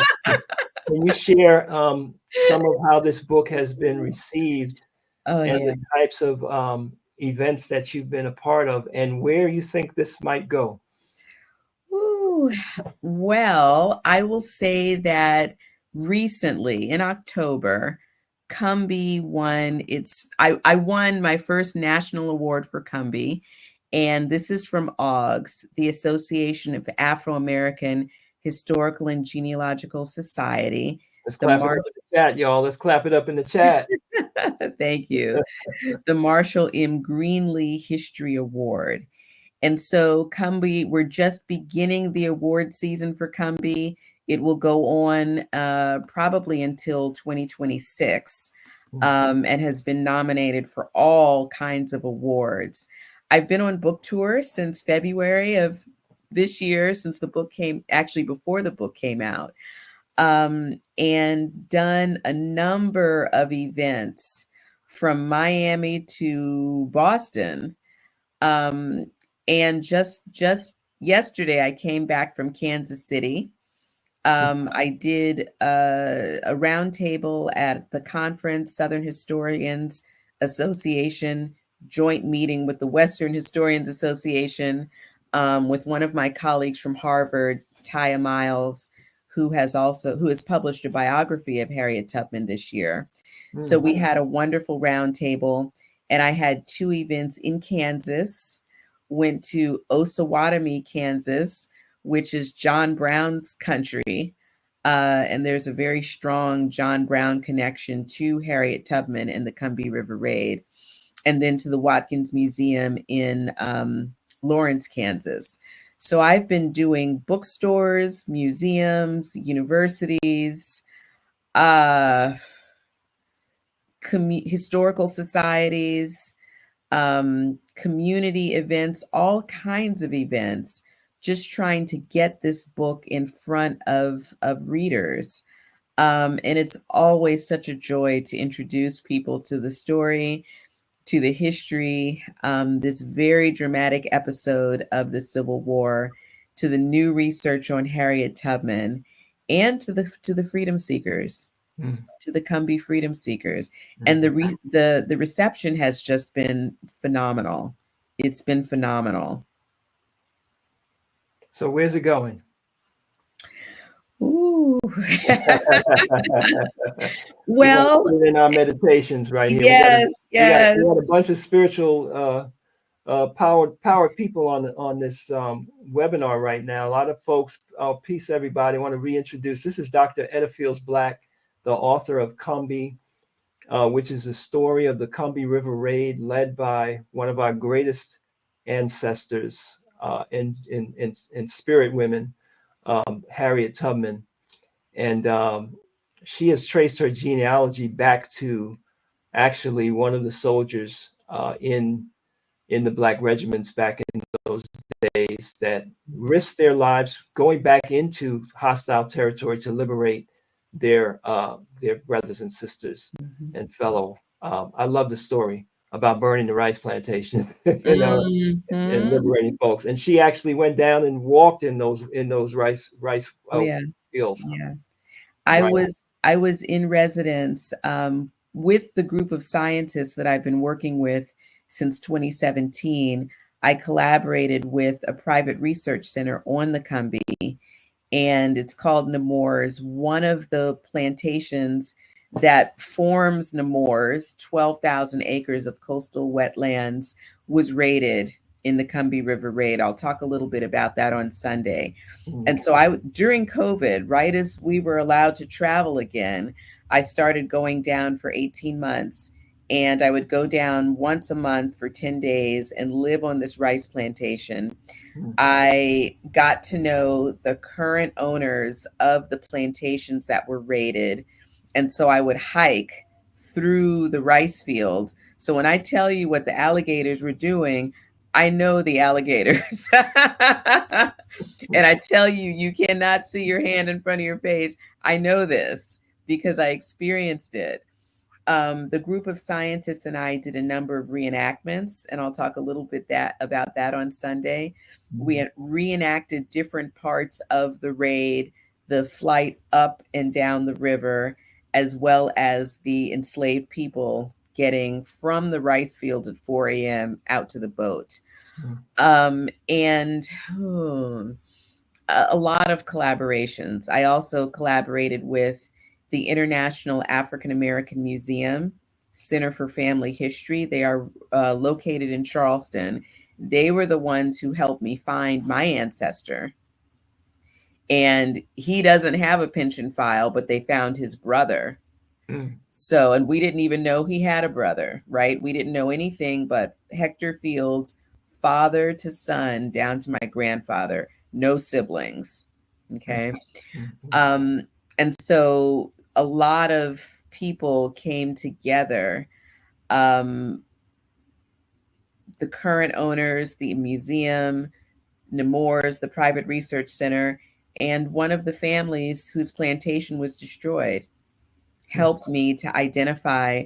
you share some of how this book has been received and the types of events that you've been a part of and where you think this might go? Ooh, well, I will say that recently in October, Cumby won I won my first national award for Cumby, and this is from AUGS, the Association of Afro-American Historical and Genealogical Society. Let's clap it up in the chat, y'all. Let's clap it up in the chat. Thank you. The Marshall M. Greenlee History Award. And so Cumby, we're just beginning the award season for Cumby. It will go on probably until 2026 and has been nominated for all kinds of awards. I've been on book tour since February of this year, since the book before the book came out, and done a number of events from Miami to Boston. And just yesterday, I came back from Kansas City. I did a roundtable at the conference, Southern Historians Association, joint meeting with the Western Historians Association, with one of my colleagues from Harvard, Taya Miles, who has published a biography of Harriet Tubman this year. Mm-hmm. So we had a wonderful roundtable, and I had 2 events in Kansas. Went to Osawatomie, Kansas, which is John Brown's country. And there's a very strong John Brown connection to Harriet Tubman and the Combahee River Raid. And then to the Watkins Museum in Lawrence, Kansas. So I've been doing bookstores, museums, universities, historical societies, community events, all kinds of events, just trying to get this book in front of readers. And it's always such a joy to introduce people to the story, to the history, this very dramatic episode of the Civil War, to the new research on Harriet Tubman, and to the freedom seekers. To the Combahee freedom seekers. And the reception has just been phenomenal. It's been phenomenal. So where's it going? Ooh. Well, Well, in our meditations right here, yes, yes. we got a bunch of spiritual powered people on this webinar right now. A lot of folks. Peace, everybody. I want to reintroduce. This is Dr. Edda Fields Black, the author of Combee, which is a story of the Combee River Raid, led by one of our greatest ancestors in spirit women, Harriet Tubman, and she has traced her genealogy back to actually one of the soldiers in the Black regiments back in those days that risked their lives going back into hostile territory to liberate their brothers and sisters and fellow. I love the story about burning the rice plantation, and liberating folks. And she actually went down and walked in those rice fields. Yeah. I was in residence with the group of scientists that I've been working with since 2017. I collaborated with a private research center on the Combee, and it's called Nemours. One of the plantations that forms Nemours, 12,000 acres of coastal wetlands, was raided in the Combee River Raid. I'll talk a little bit about that on Sunday. And so during COVID, right as we were allowed to travel again, I started going down for 18 months. And I would go down once a month for 10 days and live on this rice plantation. I got to know the current owners of the plantations that were raided. And so I would hike through the rice fields. So when I tell you what the alligators were doing, I know the alligators. And I tell you, you cannot see your hand in front of your face. I know this because I experienced it. The group of scientists and I did a number of reenactments, and I'll talk a little bit about that on Sunday. We reenacted different parts of the raid, the flight up and down the river, as well as the enslaved people getting from the rice fields at 4 a.m. out to the boat. And a lot of collaborations. I also collaborated with the International African American Museum, Center for Family History. They are located in Charleston. They were the ones who helped me find my ancestor. And he doesn't have a pension file, but they found his brother. So, and we didn't even know he had a brother, right? We didn't know anything but Hector Fields, father to son, down to my grandfather, no siblings. Okay. And so a lot of people came together. The current owners, the museum, Nemours, the private research center, and one of the families whose plantation was destroyed helped me to identify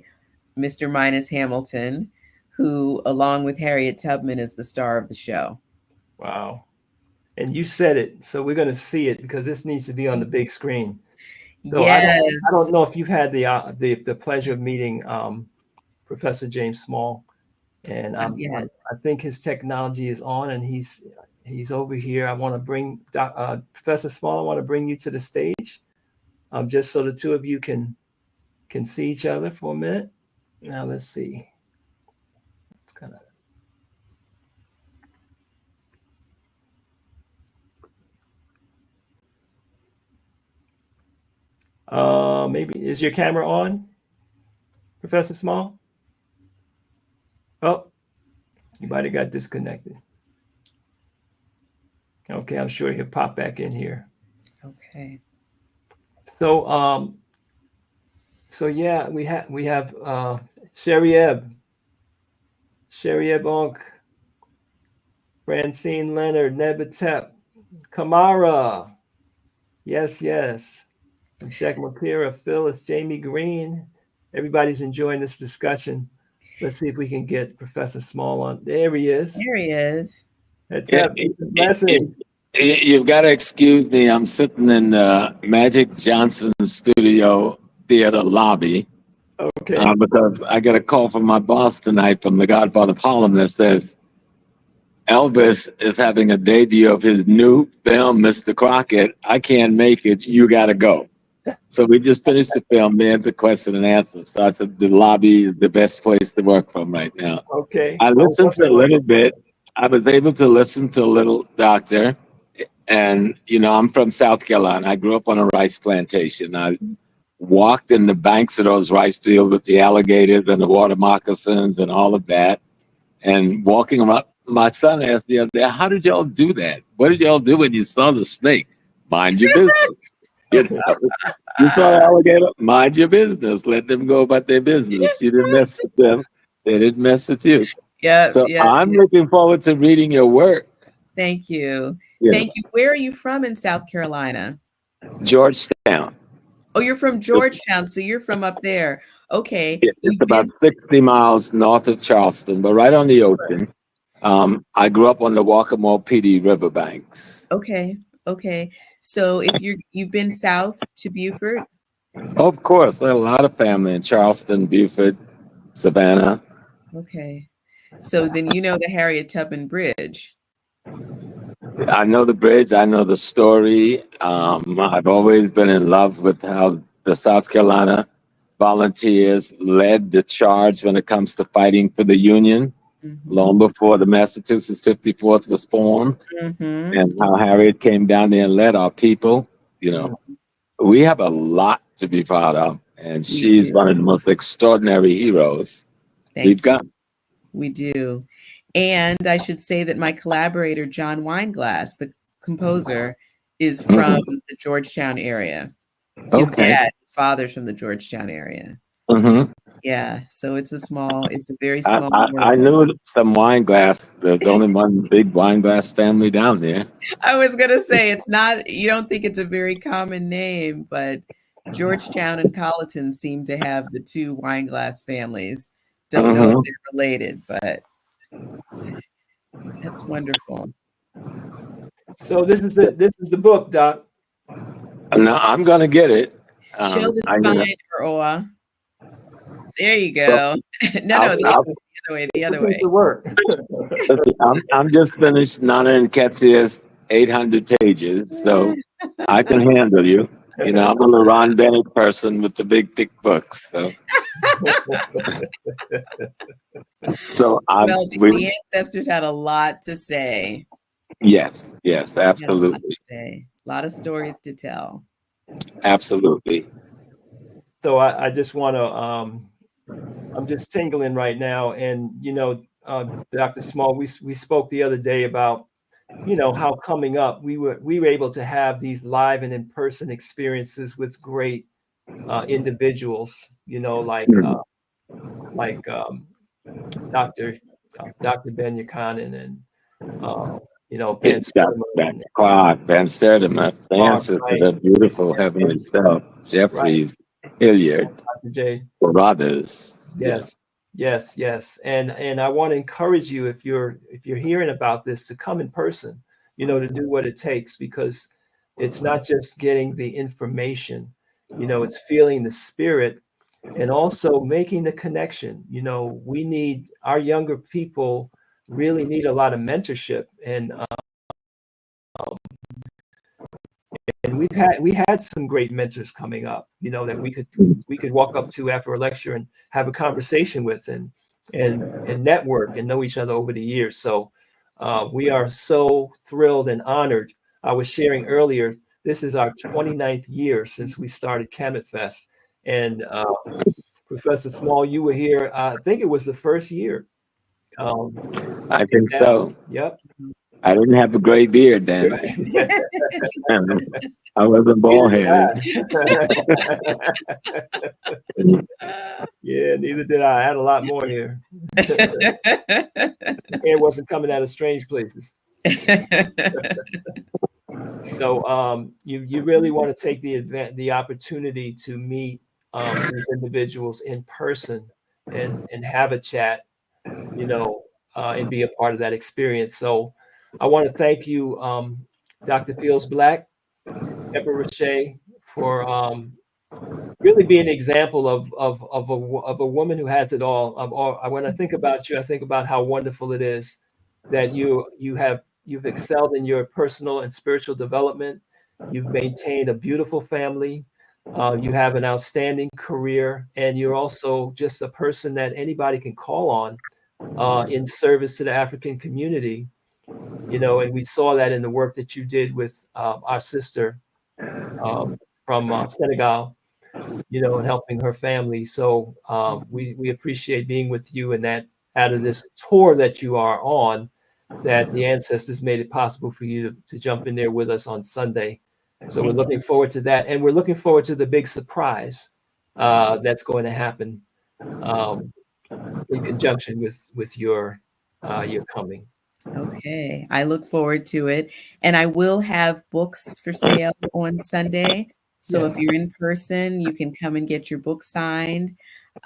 Mr. Minus Hamilton, who, along with Harriet Tubman, is the star of the show. Wow. And you said it, so we're going to see it because this needs to be on the big screen. So yes. I don't know if you've had the pleasure of meeting Professor James Small, and I think his technology is on, and he's over here. I want to bring Professor Small. I want to bring you to the stage, just so the two of you can see each other for a minute. Now let's see. It's kind of. Maybe is your camera on, Professor Small? Oh, you might have got disconnected. Okay, I'm sure he'll pop back in here. Okay. So yeah, we have Sherry Ebb Onk, Francine Leonard, Nebatep, Kamara. Yes. Jack Mapira, Phyllis, Jamie Green. Everybody's enjoying this discussion. Let's see if we can get Professor Small on. There he is. That's blessing. You've got to excuse me. I'm sitting in the Magic Johnson Studio Theater lobby. Okay. Because I got a call from my boss tonight from the Godfather Column that says, Elvis is having a debut of his new film, Mr. Crockett. I can't make it. You got to go. So we just finished the film. Then the question and answer. So I said the lobby is the best place to work from right now. Okay. I listened to a little bit. I was able to listen to a little, Doctor. And, you know, I'm from South Carolina. I grew up on a rice plantation. I walked in the banks of those rice fields with the alligators and the water moccasins and all of that. And walking around, my son asked the other day, how did y'all do that? What did y'all do when you saw the snake? Mind your business. You know, you saw the alligator, mind your business. Let them go about their business. You didn't mess with them. They didn't mess with you. Yeah. So I'm looking forward to reading your work. Thank you. Yeah. Thank you. Where are you from in South Carolina? Georgetown. Oh, you're from Georgetown, so you're from up there. Okay. It's about 60 miles north of Charleston, but right on the ocean. I grew up on the Waccamaw PD riverbanks. Okay. Okay. So if you've been south to Beaufort? Of course, I have a lot of family in Charleston, Beaufort, Savannah. Okay. So then you know the Harriet Tubman Bridge. I know the bridge. I know the story. I've always been in love with how the South Carolina volunteers led the charge when it comes to fighting for the Union, long before the Massachusetts 54th was formed, and how Harriet came down there and led our people. You know, we have a lot to be proud of, and she's one of the most extraordinary heroes we've got. We do. And I should say that my collaborator, John Weinglass, the composer, is from the Georgetown area. His dad, his father's from the Georgetown area. Yeah, so it's a very small world. I knew some Weinglass. There's only one big Weinglass family down there. I was going to say, it's not, you don't think it's a very common name, but Georgetown and Colleton seem to have the two Weinglass families. Don't know if they're related, but that's wonderful. So this is the book, Doc. No, I'm gonna get it. Show the spine for Oa. There you go. The other way. Work. I'm just finished Nana and Ketsia's 800 pages, so I can handle you. You know, I'm a Ron Bennett person with the big, thick books. So, the ancestors had a lot to say. Yes, absolutely. A lot of stories to tell. Absolutely. So I just want to, I'm just tingling right now. And, you know, Dr. Small, we spoke the other day about, you know, how coming up we were able to have these live and in-person experiences with great individuals, you know, like Dr. Ben Yukonin and you know, Ben Sturdima, dancer to the beautiful heavenly self, Jeffries, Hilliard, Dr. J. Brothers. Yes. And I want to encourage you, if you're hearing about this, to come in person, you know, to do what it takes, because it's not just getting the information, you know, it's feeling the spirit and also making the connection. You know, our younger people really need a lot of mentorship, and we had some great mentors coming up, you know, that we could walk up to after a lecture and have a conversation with and network and know each other over the years. So we are so thrilled and honored. I was sharing earlier, this is our 29th year since we started Kamitfest, and Professor Small, you were here. I think it was the first year. I think so. Yep. I didn't have a gray beard then. I wasn't bald headed. Yeah, neither did I. I had a lot more here. Hair wasn't coming out of strange places. So you really want to take the opportunity to meet these individuals in person and have a chat, you know, and be a part of that experience. So I want to thank you, Dr. Fields Black, Pepper Roche, for really being an example of a woman who has it all. When I think about you, I think about how wonderful it is that you've excelled in your personal and spiritual development. You've maintained a beautiful family. You have an outstanding career, and you're also just a person that anybody can call on in service to the African community. You know, and we saw that in the work that you did with our sister from Senegal, you know, and helping her family. So we appreciate being with you, and that out of this tour that you are on, that the ancestors made it possible for you to jump in there with us on Sunday. So we're looking forward to that, and we're looking forward to the big surprise that's going to happen in conjunction with your coming. Okay, I look forward to it. And I will have books for sale on Sunday. So if you're in person, you can come and get your book signed.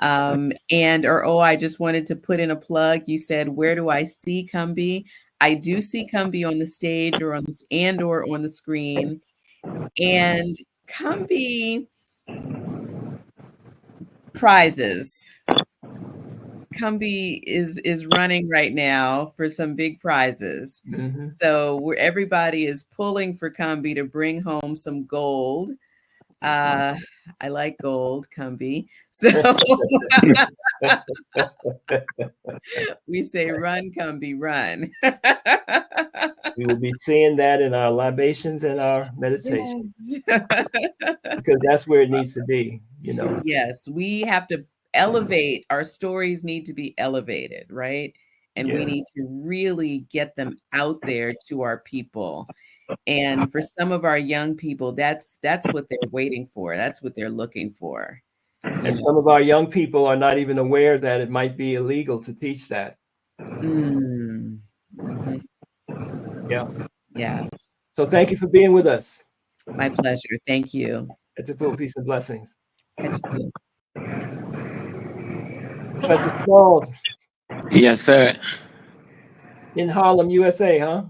I just wanted to put in a plug. You said, where do I see Kumbi? I do see Kumbi on the stage or on the screen. And Kumbi prizes. Kumbi is running right now for some big prizes. Mm-hmm. So everybody is pulling for Kumbi to bring home some gold. I like gold, Kumbi. So we say, run, Kumbi, run. We will be seeing that in our libations and our meditations. Yes. Because that's where it needs to be, you know. Yes, we have to elevate. Our stories need to be elevated, right? And we need to really get them out there to our people. And for some of our young people, that's what they're waiting for. That's what they're looking for. And some of our young people are not even aware that it might be illegal to teach that. Mm-hmm. Yeah. So thank you for being with us. My pleasure. Thank you. It's a full peace and blessings. It's cool. Professor Smalls. Yes, sir. In Harlem, USA, huh?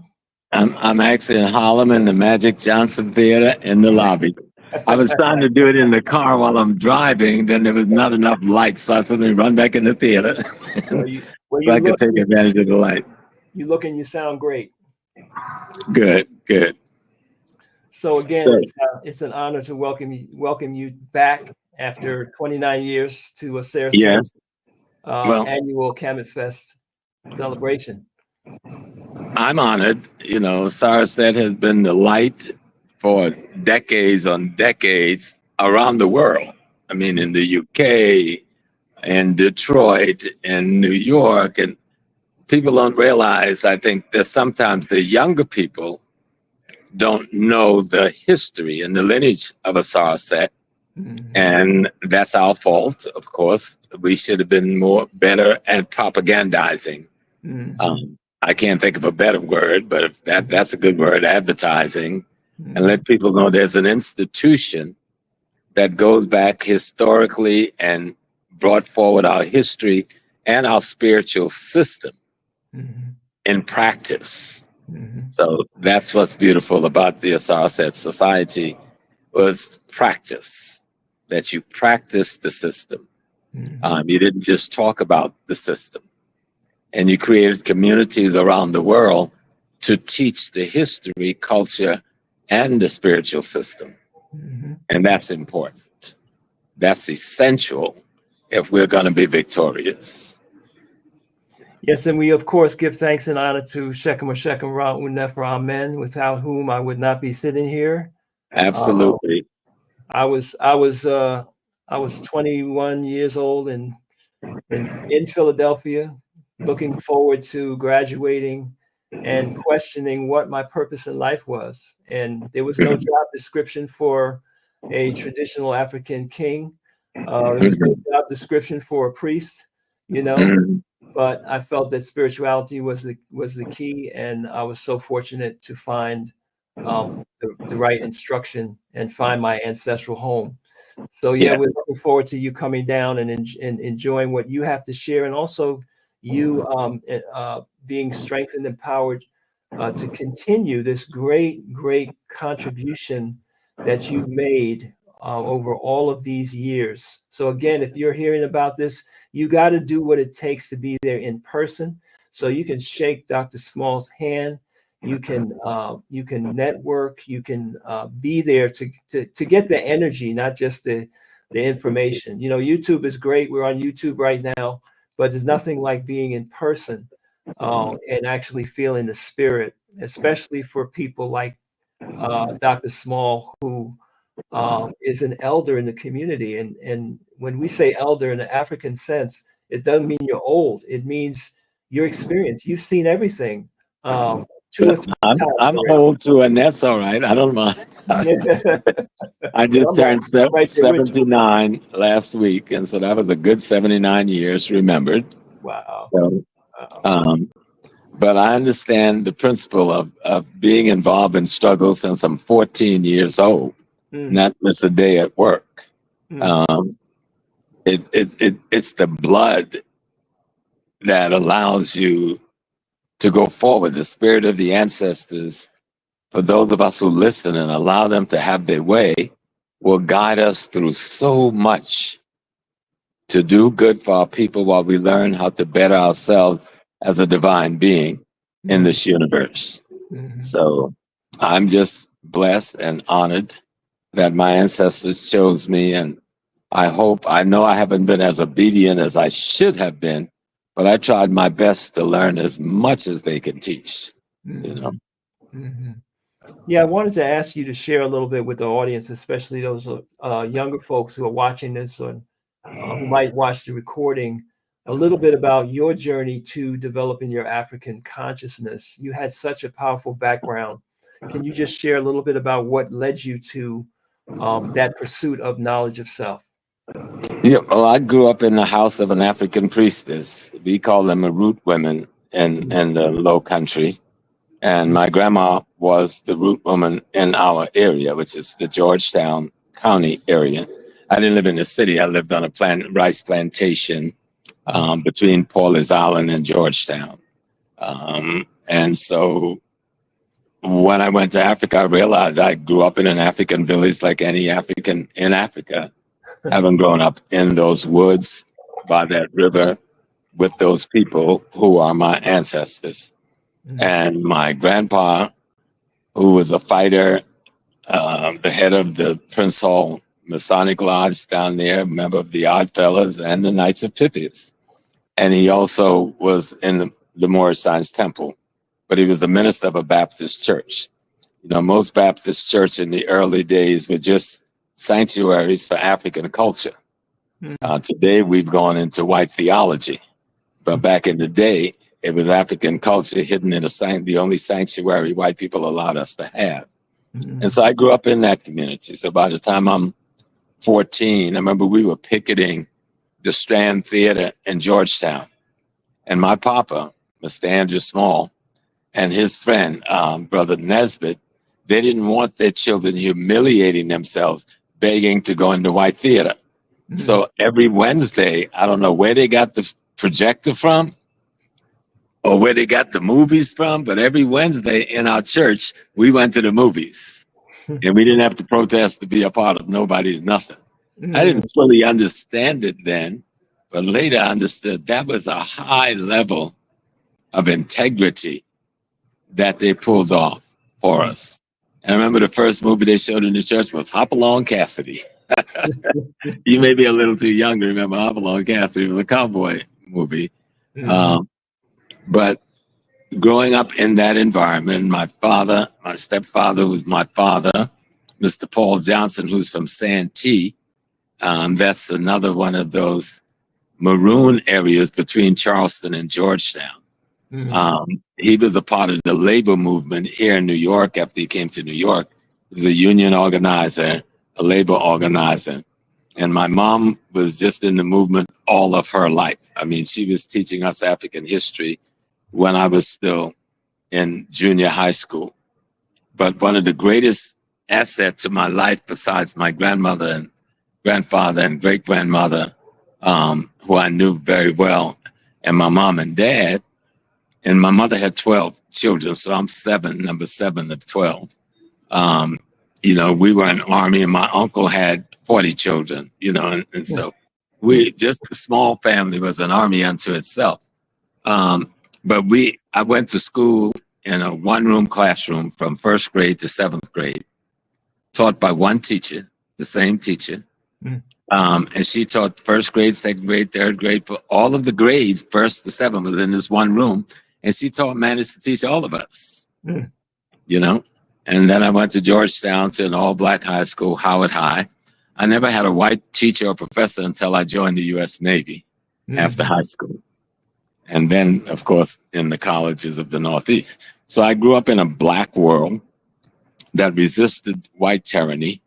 I'm actually in Harlem in the Magic Johnson Theater in the lobby. I was trying to do it in the car while I'm driving. Then there was not enough light, so I had to run back in the theater so I could take advantage of the light. You look and you sound great. Good. So again, it's an honor to welcome you back after 29 years to a Sarasate annual Kamitfest celebration. I'm honored. You know, Sarasate has been the light for decades on decades around the world. I mean, in the UK, in Detroit, in New York, and people don't realize, I think, that sometimes the younger people don't know the history and the lineage of a Sarasate. Mm-hmm. And that's our fault, of course. We should have been better at propagandizing. Mm-hmm. I can't think of a better word, but if that's a good word, advertising, mm-hmm. and let people know there's an institution that goes back historically and brought forward our history and our spiritual system mm-hmm. in practice. Mm-hmm. So that's what's beautiful about the Sarasate Society was practice, that you practice the system. Mm-hmm. You didn't just talk about the system. And you created communities around the world to teach the history, culture, and the spiritual system. Mm-hmm. And that's important. That's essential if we're going to be victorious. Yes, and we, of course, give thanks and honor to Shechem Ra-Unefer, Amen, without whom I would not be sitting here. Absolutely. I was 21 years old and in Philadelphia, looking forward to graduating and questioning what my purpose in life was. And there was no job description for a traditional African king. There was no job description for a priest, you know, but I felt that spirituality was the key. And I was so fortunate to find the right instruction and find my ancestral home. So we're looking forward to you coming down and enjoying what you have to share, and also you being strengthened, empowered to continue this great contribution that you've made over all of these years. So again, if you're hearing about this, you got to do what it takes to be there in person. So you can shake Dr. Small's hand. You can network. You can be there to get the energy, not just the information. You know, YouTube is great. We're on YouTube right now, but there's nothing like being in person and actually feeling the spirit, especially for people like Dr. Small, who is an elder in the community. And when we say elder in the African sense, it doesn't mean you're old. It means your experience. You've seen everything. 2 or 3 times. I'm old too, and that's all right. I don't mind. I just turned 79 last week, and so that was a good 79 years remembered. Wow. So, but I understand the principle of being involved in struggle since I'm 14 years old, not miss a day at work. It's the blood that allows you to go forward. The spirit of the ancestors, for those of us who listen and allow them to have their way, will guide us through so much to do good for our people while we learn how to better ourselves as a divine being in this universe. So I'm just blessed and honored that my ancestors chose me, and I know I haven't been as obedient as I should have been, but I tried my best to learn as much as they could teach, you know. Yeah, I wanted to ask you to share a little bit with the audience, especially those younger folks who are watching this or who might watch the recording, a little bit about your journey to developing your African consciousness. You had such a powerful background. Can you just share a little bit about what led you to that pursuit of knowledge of self? Yeah, well, I grew up in the house of an African priestess. We call them a root women in the Low Country. And my grandma was the root woman in our area, which is the Georgetown County area. I didn't live in the city. I lived on a rice plantation between Paul's Island and Georgetown. And so when I went to Africa, I realized I grew up in an African village like any African in Africa, having grown up in those woods by that river with those people who are my ancestors. And my grandpa, who was a fighter, the head of the Prince Hall Masonic Lodge down there, member of the Odd Fellows and the Knights of Pythias. And he also was in the Moorish Science Temple, but he was the minister of a Baptist church. You know, most Baptist church in the early days were just sanctuaries for African culture. Today, we've gone into white theology. But back in the day, it was African culture hidden in the only sanctuary white people allowed us to have. And so I grew up in that community. So by the time I'm 14, I remember we were picketing the Strand Theater in Georgetown. And my papa, Mr. Andrew Small, and his friend, Brother Nesbitt, they didn't want their children humiliating themselves, begging to go into white theater. So every Wednesday, I don't know where they got the projector from or where they got the movies from, but every Wednesday in our church, we went to the movies. And we didn't have to protest to be a part of nobody's nothing. I didn't fully understand it then, but later I understood that was a high level of integrity that they pulled off for us. And I remember the first movie they showed in the church was Hop Along Cassidy. You may be a little too young to remember Hop Along Cassidy. It was a cowboy movie. But growing up in that environment, my stepfather, who's my father, Mr. Paul Johnson, who's from Santee, that's another one of those maroon areas between Charleston and Georgetown. He was a part of the labor movement here in New York after he came to New York. He was a union organizer, a labor organizer. And my mom was just in the movement all of her life. I mean, she was teaching us African history when I was still in junior high school. But one of the greatest assets to my life, besides my grandmother and grandfather and great-grandmother, who I knew very well, and my mom and dad, and my mother had 12 children, so I'm number 7 of 12. You know, we were in the Army, and my uncle had 40 children, you know, and so just a small family was an army unto itself. But I went to school in a one-room classroom from first grade to seventh grade, taught by one teacher, the same teacher. And she taught first grade, second grade, third grade, for all of the grades, first to seventh, was in this one room. And she managed to teach all of us, you know. And then I went to Georgetown to an all-black high school, Howard High. I never had a white teacher or professor until I joined the U.S. Navy after high school. And then, of course, in the colleges of the Northeast. So I grew up in a black world that resisted white tyranny.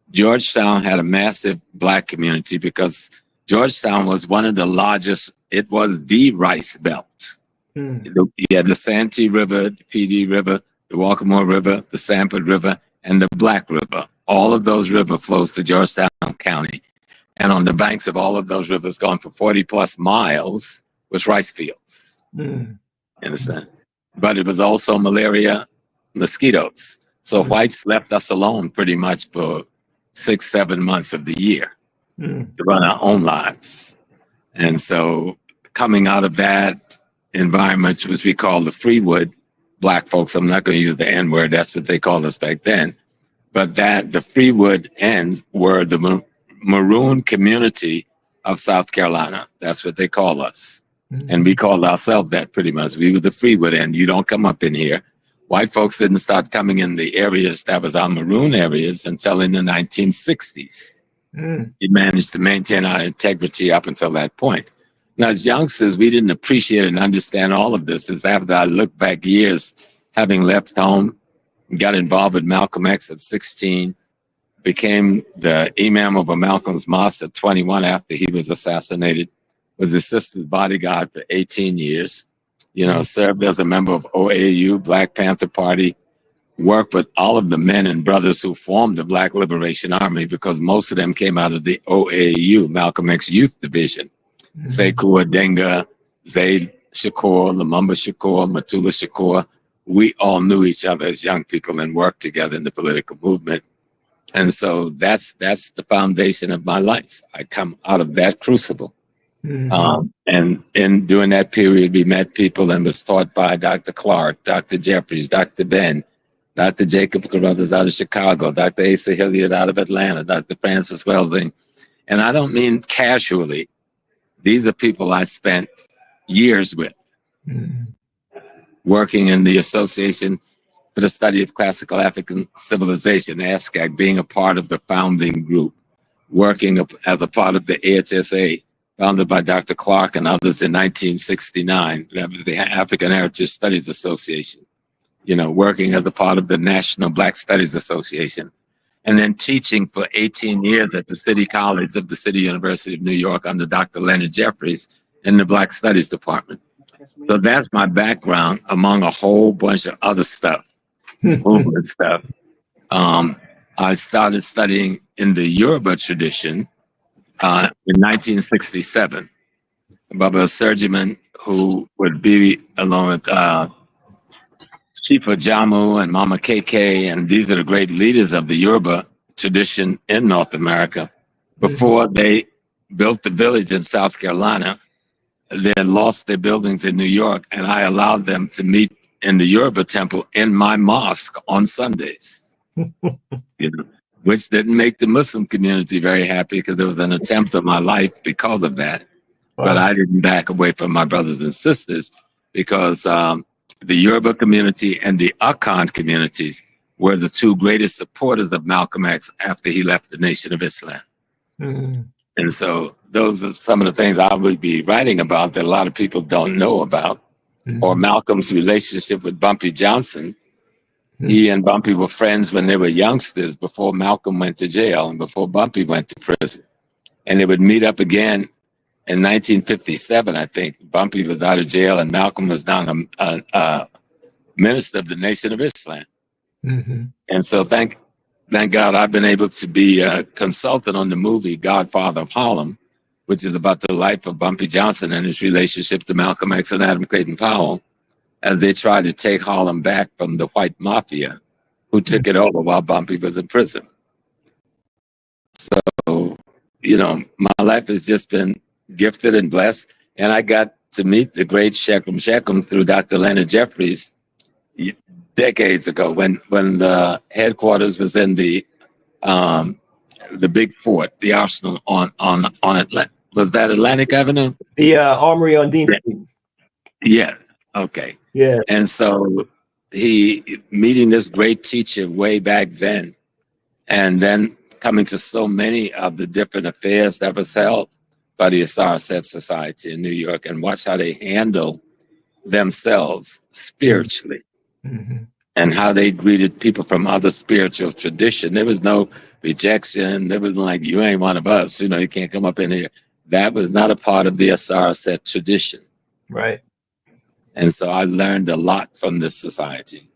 Georgetown had a massive black community because Georgetown was one of the largest, it was the rice belt. You had the Santee River, the Pee River, the Waccamaw River, the Sanford River, and the Black River. All of those rivers flows to Georgetown County. And on the banks of all of those rivers, going for 40 plus miles, was rice fields. Understand? But it was also malaria, mosquitoes. So whites left us alone pretty much for 6-7 months of the year to run our own lives. And so coming out of that environment, which we call the Freewood black folks, I'm not going to use the N word, that's what they called us back then. But the Freewood ends were the maroon community of South Carolina. That's what they call us. And we called ourselves that pretty much. We were the Freewood end. You don't come up in here. White folks didn't start coming in the areas that was our maroon areas until in the 1960s. We managed to maintain our integrity up until that point. Now, as youngsters, we didn't appreciate and understand all of this. As after I look back years, having left home, got involved with Malcolm X at 16, became the imam of a Malcolm's mosque at 21 after he was assassinated, was his sister's bodyguard for 18 years, you know, served as a member of OAU, Black Panther Party, worked with all of the men and brothers who formed the Black Liberation Army because most of them came out of the OAU, Malcolm X Youth Division. Sekou Adenga, Zaid Shakur, Lumumba Shakur, Matula Shakur. We all knew each other as young people and worked together in the political movement. And so that's the foundation of my life. I come out of that crucible. And during that period, we met people and was taught by Dr. Clark, Dr. Jeffries, Dr. Ben, Dr. Jacob Carruthers out of Chicago, Dr. Asa Hilliard out of Atlanta, Dr. Francis Welding. And I don't mean casually. These are people I spent years with, working in the Association for the Study of Classical African Civilization, ASCAC, being a part of the founding group, working as a part of the AHSA, founded by Dr. Clark and others in 1969. That was the African Heritage Studies Association, you know, working as a part of the National Black Studies Association. And then teaching for 18 years at the City College of the City University of New York under Dr. Leonard Jeffries in the Black Studies Department. So that's my background among a whole bunch of other stuff, movement stuff. I started studying in the Yoruba tradition in 1967. Baba Surgiman, who would be along with Chifa Jamu and Mama KK, and these are the great leaders of the Yoruba tradition in North America. Before they built the village in South Carolina, they had lost their buildings in New York, and I allowed them to meet in the Yoruba temple in my mosque on Sundays, you know, which didn't make the Muslim community very happy because there was an attempt on my life because of that. Wow. But I didn't back away from my brothers and sisters because the Yoruba community and the Akan communities were the two greatest supporters of Malcolm X after he left the Nation of Islam. And so those are some of the things I would be writing about that a lot of people don't know about. Or Malcolm's relationship with Bumpy Johnson. He and Bumpy were friends when they were youngsters, before Malcolm went to jail and before Bumpy went to prison. And they would meet up again in 1957, I think. Bumpy was out of jail and Malcolm was now a minister of the Nation of Islam. And so thank God I've been able to be a consultant on the movie Godfather of Harlem, which is about the life of Bumpy Johnson and his relationship to Malcolm X and Adam Clayton Powell, as they try to take Harlem back from the white mafia who took it over while Bumpy was in prison. So, you know, my life has just been gifted and blessed. And I got to meet the great Shechem through Dr. Leonard Jeffries decades ago when the headquarters was in the big fort, the arsenal on Atlantic. Was that Atlantic Avenue? The Armory on Dean Street. Yeah. Okay. Yeah. And so he meeting this great teacher way back then, and then coming to so many of the different affairs that was held by the Asaraset Society in New York, and watch how they handle themselves spiritually, and how they greeted people from other spiritual tradition. There was no rejection. There was like, you ain't one of us, you can't come up in here. That was not a part of the Asaraset tradition. Right. And so I learned a lot from this society.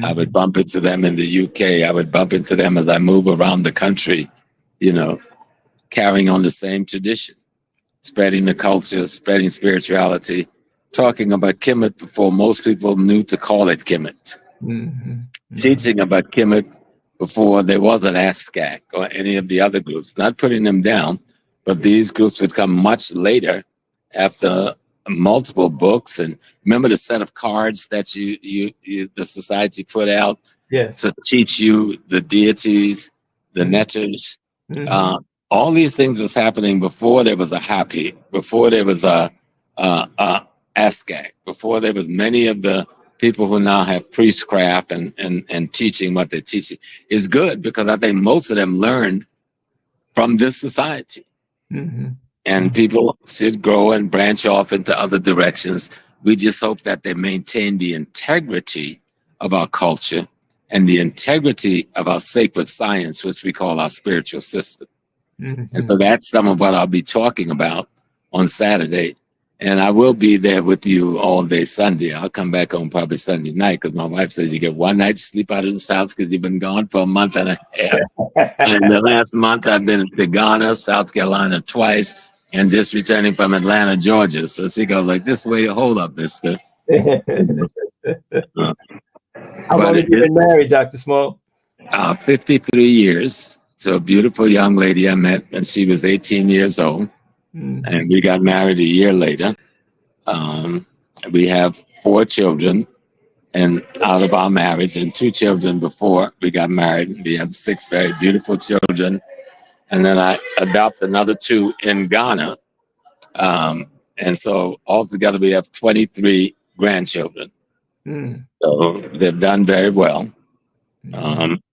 I would bump into them in the UK. I would bump into them as I move around the country, carrying on the same tradition, spreading the culture, spreading spirituality, talking about Kemet before most people knew to call it Kemet. Teaching about Kemet before there was an ASCAC or any of the other groups, not putting them down, but these groups would come much later after multiple books. And remember the set of cards that the society put out to teach you the deities, the netters. All these things was happening before there was a happy, before there was a ASCAC, before there was many of the people who now have priestcraft and teaching what they're teaching. Is good because I think most of them learned from this society. And people should grow and branch off into other directions. We just hope that they maintain the integrity of our culture and the integrity of our sacred science, which we call our spiritual system. And so that's some of what I'll be talking about on Saturday. And I will be there with you all day Sunday. I'll come back home probably Sunday night because my wife says you get one night's sleep out of this house because you've been gone for a month and a half. And the last month I've been to Ghana, South Carolina twice, and just returning from Atlanta, Georgia. So she goes like, this way, hold up, mister. How long have you been married, Dr. Small? 53 years. To a beautiful young lady I met when she was 18 years old. And we got married a year later. We have 4 children and out of our marriage, and 2 children before we got married. We have 6 very beautiful children. And then I adopted another 2 in Ghana. And so altogether we have 23 grandchildren. So they've done very well.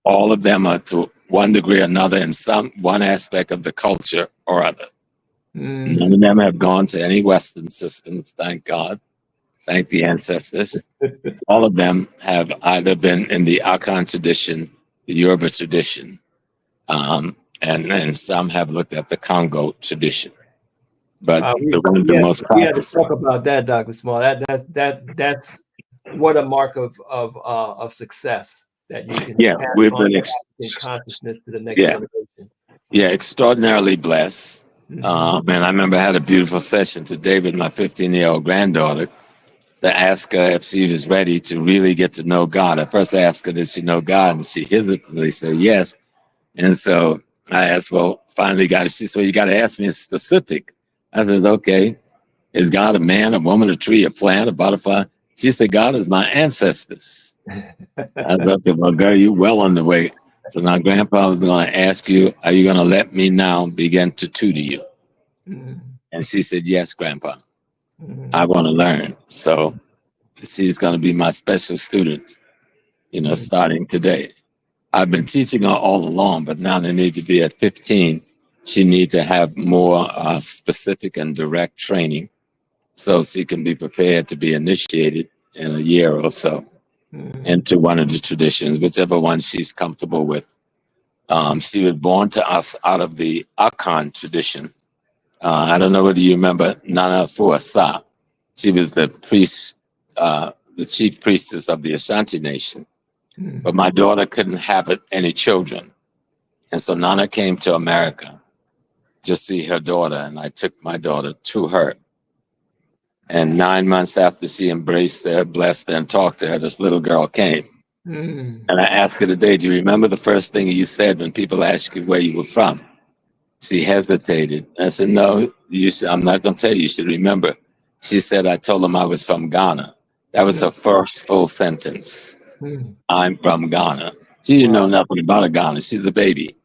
All of them are to one degree or another in one aspect of the culture or other. None of them have gone to any Western systems, thank God. Thank the ancestors. All of them have either been in the Akan tradition, the Yoruba tradition, and some have looked at the Congo tradition. But the most we have to talk about that, Dr. Small. That's what a mark of success that you can pass we've on been consciousness to the next generation. Yeah, extraordinarily blessed. And I remember I had a beautiful session to David, my 15-year-old granddaughter, to ask her if she was ready to really get to know God. I first asked her, did she know God? And she hesitantly said yes. And so I asked, well, finally got it. She said, well, you got to ask me a specific. I said, okay, is God a man, a woman, a tree, a plant, a butterfly? She said, God is my ancestors. I said, okay, well, girl, you're well on the way. So now Grandpa was going to ask you, are you going to let me now begin to tutor you? And she said, yes, Grandpa. I want to learn. So she's going to be my special student, starting today. I've been teaching her all along, but now they need to be at 15. She needs to have more specific and direct training so she can be prepared to be initiated in a year or so into one of the traditions, whichever one she's comfortable with. She was born to us out of the Akan tradition. I don't know whether you remember Nana Fuasa. She was the priest, the chief priestess of the Ashanti nation. But my daughter couldn't have any children. And so Nana came to America to see her daughter, and I took my daughter to her. And 9 months after she embraced her, blessed her, and talked to her, this little girl came. And I asked her today, do you remember the first thing you said when people asked you where you were from? She hesitated. I said, no, I'm not going to tell you. You should remember. She said, I told him I was from Ghana. That was her first full sentence. I'm from Ghana. She didn't know nothing about Ghana. She's a baby.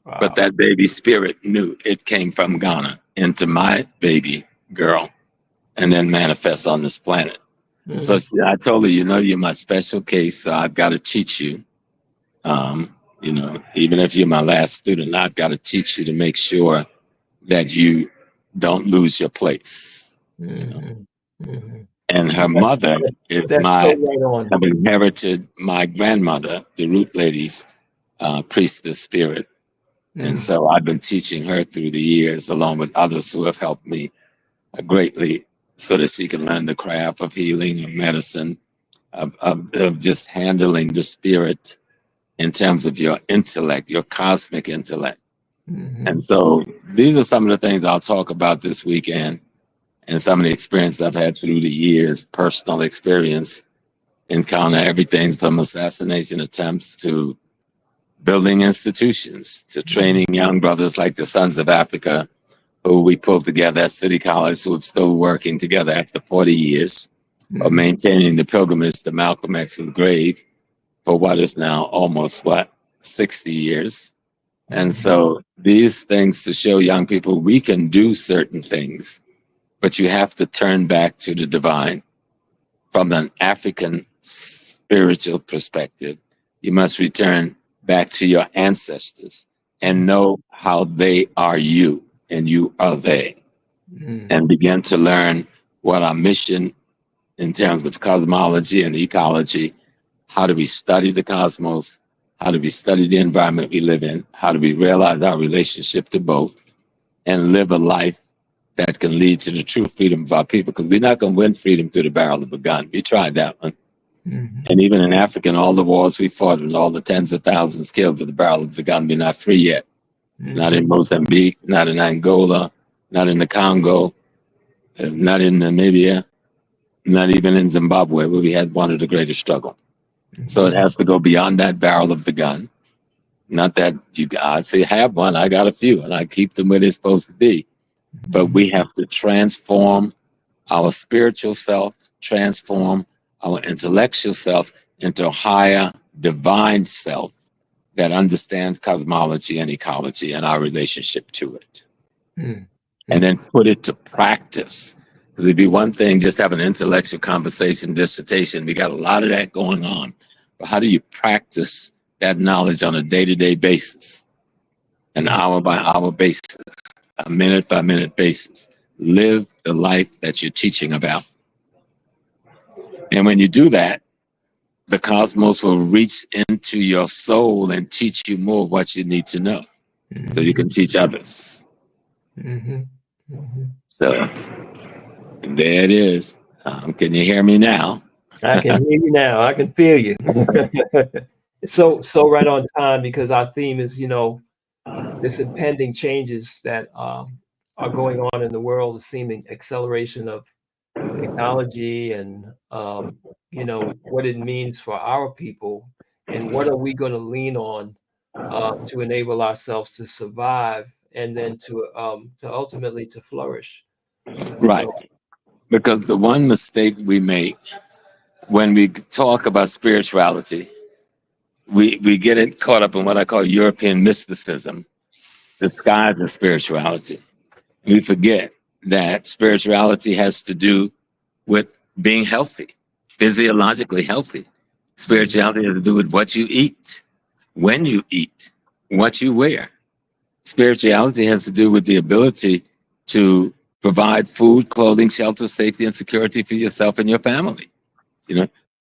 Wow. But that baby spirit knew it came from Ghana into my baby girl and then manifests on this planet. So I told her, you're my special case, so I've got to teach you. Even if you're my last student, I've got to teach you to make sure that you don't lose your place. And her mother is I've inherited my grandmother, the root lady's priestess spirit. And so I've been teaching her through the years, along with others who have helped me greatly, so that she can learn the craft of healing and medicine, of just handling the spirit in terms of your intellect, your cosmic intellect. And so these are some of the things I'll talk about this weekend, and some of the experience I've had through the years, personal experience, encounter everything from assassination attempts to building institutions, to training young brothers like the Sons of Africa, who we pulled together at City College, who are still working together after 40 years of maintaining the pilgrimage to Malcolm X's grave for what is now almost, 60 years. And so these things to show young people we can do certain things, but you have to turn back to the divine. From an African spiritual perspective, you must return back to your ancestors and know how they are you and you are they, and begin to learn what our mission in terms of cosmology and ecology, how do we study the cosmos, how do we study the environment we live in, how do we realize our relationship to both, and live a life that can lead to the true freedom of our people, because we're not going to win freedom through the barrel of a gun. We tried that one. And even in Africa, in all the wars we fought and all the tens of thousands killed with the barrel of the gun, we're not free yet. Not in Mozambique, not in Angola, not in the Congo, not in Namibia, not even in Zimbabwe, where we had one of the greatest struggles. So it has to go beyond that barrel of the gun. Not that I say have one, I got a few, and I keep them where they're supposed to be. But we have to transform our spiritual self, transform our intellectual self into a higher divine self that understands cosmology and ecology and our relationship to it. And then put it to practice. Because it'd be one thing just have an intellectual conversation, dissertation. We got a lot of that going on. But how do you practice that knowledge on a day-to-day basis, an hour-by-hour basis, a minute-by-minute basis? Live the life that you're teaching about. And when you do that, the cosmos will reach into your soul and teach you more of what you need to know, so you can teach others. So there it is. Can you hear me now? I can hear you now. I can feel you. So right on time, because our theme is, this impending changes that are going on in the world, the seeming acceleration of technology and, what it means for our people, and what are we going to lean on to enable ourselves to survive and then to ultimately to flourish. Right. Because the one mistake we make when we talk about spirituality, we get it caught up in what I call European mysticism, disguised as spirituality. We forget that spirituality has to do with being healthy, physiologically healthy. Spirituality has to do with what you eat, when you eat, what you wear. Spirituality has to do with the ability to provide food, clothing, shelter, safety, and security for yourself and your family.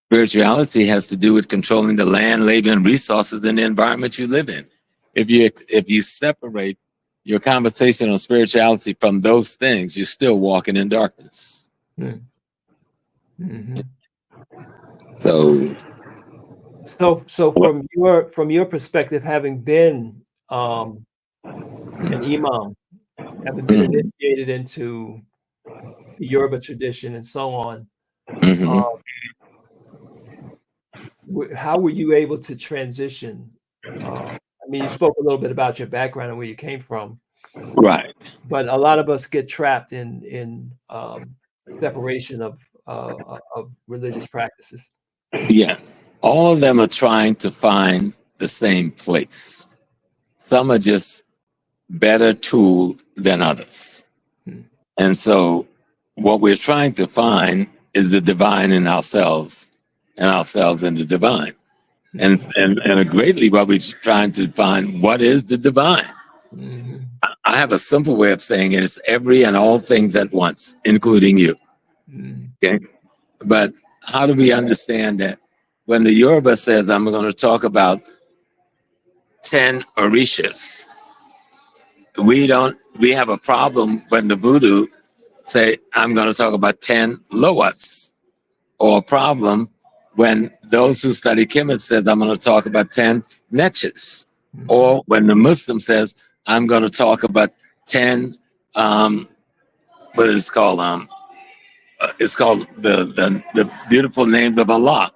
Spirituality has to do with controlling the land, labor, and resources in the environment you live in. If you separate your conversation on spirituality from those things, you're still walking in darkness. So from your perspective, having been an imam, having been initiated into the Yoruba tradition and so on, how were you able to transition? You spoke a little bit about your background and where you came from, right? But a lot of us get trapped in separation of religious practices. Yeah, all of them are trying to find the same place. Some are just better tooled than others. And so what we're trying to find is the divine in ourselves and ourselves in the divine. And greatly what we're trying to find, what is the divine? I have a simple way of saying it. It's every and all things at once, including you. Okay? But how do we understand that? When the Yoruba says, I'm going to talk about 10 orishas, we have a problem when the Voodoo say, I'm going to talk about 10 Lowats, or a problem when those who study Kemet says, I'm going to talk about 10 Netches, or when the Muslim says, I'm going to talk about 10, what is it called? It's called the beautiful names of Allah.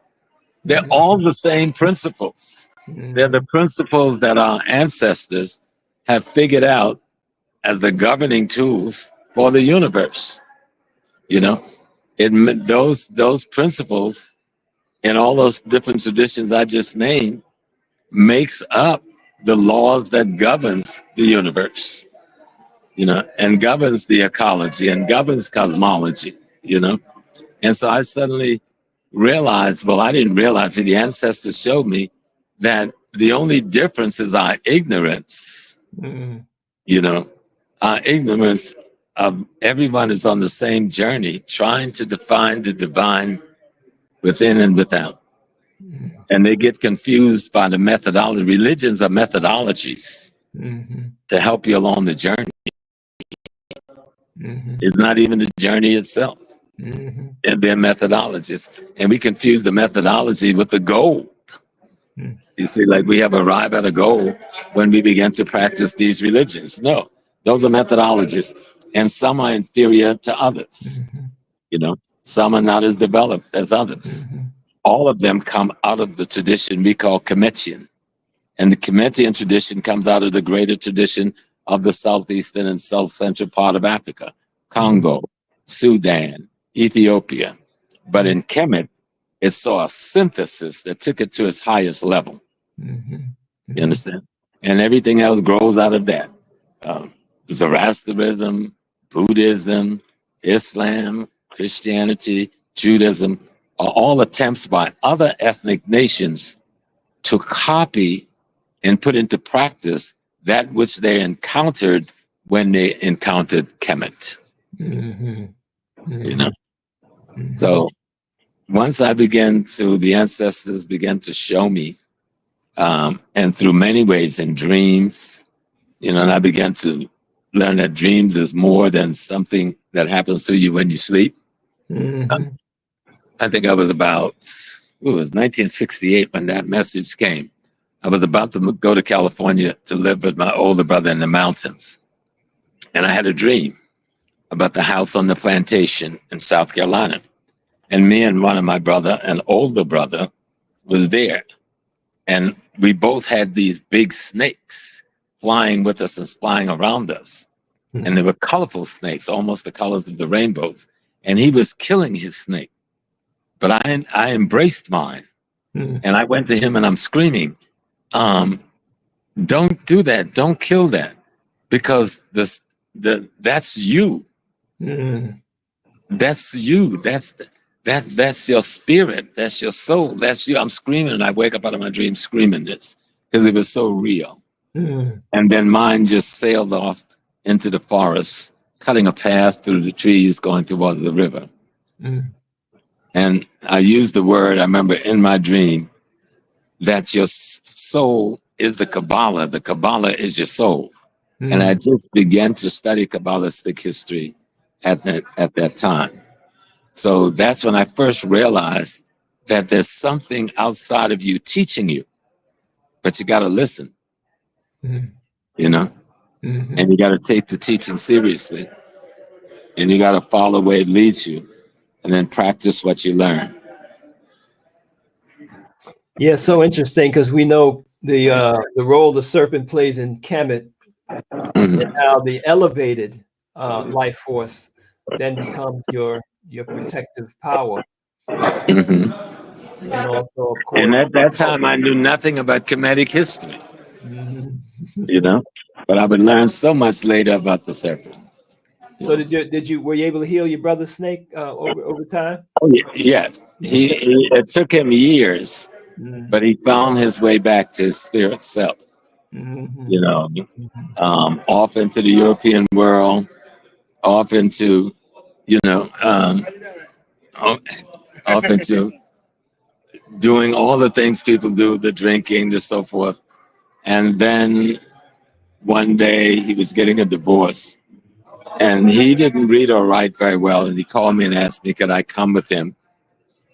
They're all the same principles. They're the principles that our ancestors have figured out as the governing tools for the universe. You know, those principles in all those different traditions I just named makes up the laws that governs the universe, you know, and governs the ecology and governs cosmology, you know. And so I suddenly realized, well, I didn't realize it, the ancestors showed me that the only difference is our ignorance, you know, our ignorance of everyone is on the same journey, trying to define the divine within and without. And they get confused by the methodology. Religions are methodologies to help you along the journey. It's not even the journey itself. And they're methodologies. And we confuse the methodology with the goal. You see, like we have arrived at a goal when we begin to practice these religions. No, those are methodologies. And some are inferior to others. You know, some are not as developed as others. All of them come out of the tradition we call Kamitian. And the Kamitian tradition comes out of the greater tradition of the southeastern and south central part of Africa, Congo, Sudan, Ethiopia. But in Kemet, it saw a synthesis that took it to its highest level. You understand? And everything else grows out of that. Zoroastrianism, Buddhism, Islam, Christianity, Judaism, are all attempts by other ethnic nations to copy and put into practice that which they encountered when they encountered Kemet. You know? So once the ancestors began to show me, and through many ways in dreams, you know, and I began to learn that dreams is more than something that happens to you when you sleep. I think I was about, it was 1968 when that message came. I was about to go to California to live with my older brother in the mountains. And I had a dream about the house on the plantation in South Carolina. And me and one of my brother, an older brother, was there. And we both had these big snakes flying with us and flying around us. And they were colorful snakes, almost the colors of the rainbows. And he was killing his snake. But I embraced mine. And I went to him and I'm screaming, don't do that. Don't kill that. Because that's you. That's you. That's your spirit. That's your soul. That's you. I'm screaming and I wake up out of my dream screaming this because it was so real. And then mine just sailed off into the forest, cutting a path through the trees going towards the river. And I used the word, I remember in my dream, that your soul is the Kabbalah. The Kabbalah is your soul. And I just began to study Kabbalistic history at that time. So that's when I first realized that there's something outside of you teaching you, but you got to listen, you know, and you got to take the teaching seriously, and you got to follow where it leads you, and then practice what you learn. Yeah, so interesting because we know the role the serpent plays in Kemet, and how the elevated life force then becomes your your protective power. Mhm. And also, of course, And at that time, I knew nothing about Kemetic history, mhm. but I would learn so much later about the serpent. So were you able to heal your brother's snake over time? Oh, yes. It took him years, but he found his way back to his spirit self, off into the European world, off into, off into doing all the things people do, the drinking, the so forth. And then one day he was getting a divorce, and he didn't read or write very well. And he called me and asked me, could I come with him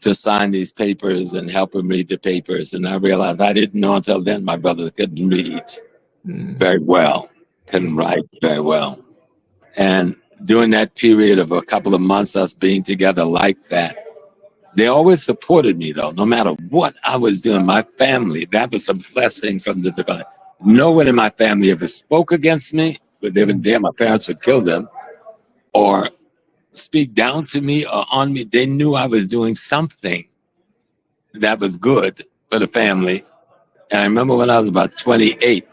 to sign these papers and help him read the papers? And I realized I didn't know until then my brother couldn't read very well, couldn't write very well. And during that period of a couple of months, us being together like that, they always supported me, though, no matter what I was doing. My family, that was a blessing from the divine. No one in my family ever spoke against me, but they were there. My parents would kill them or speak down to me or on me. They knew I was doing something that was good for the family. And I remember when I was about 28,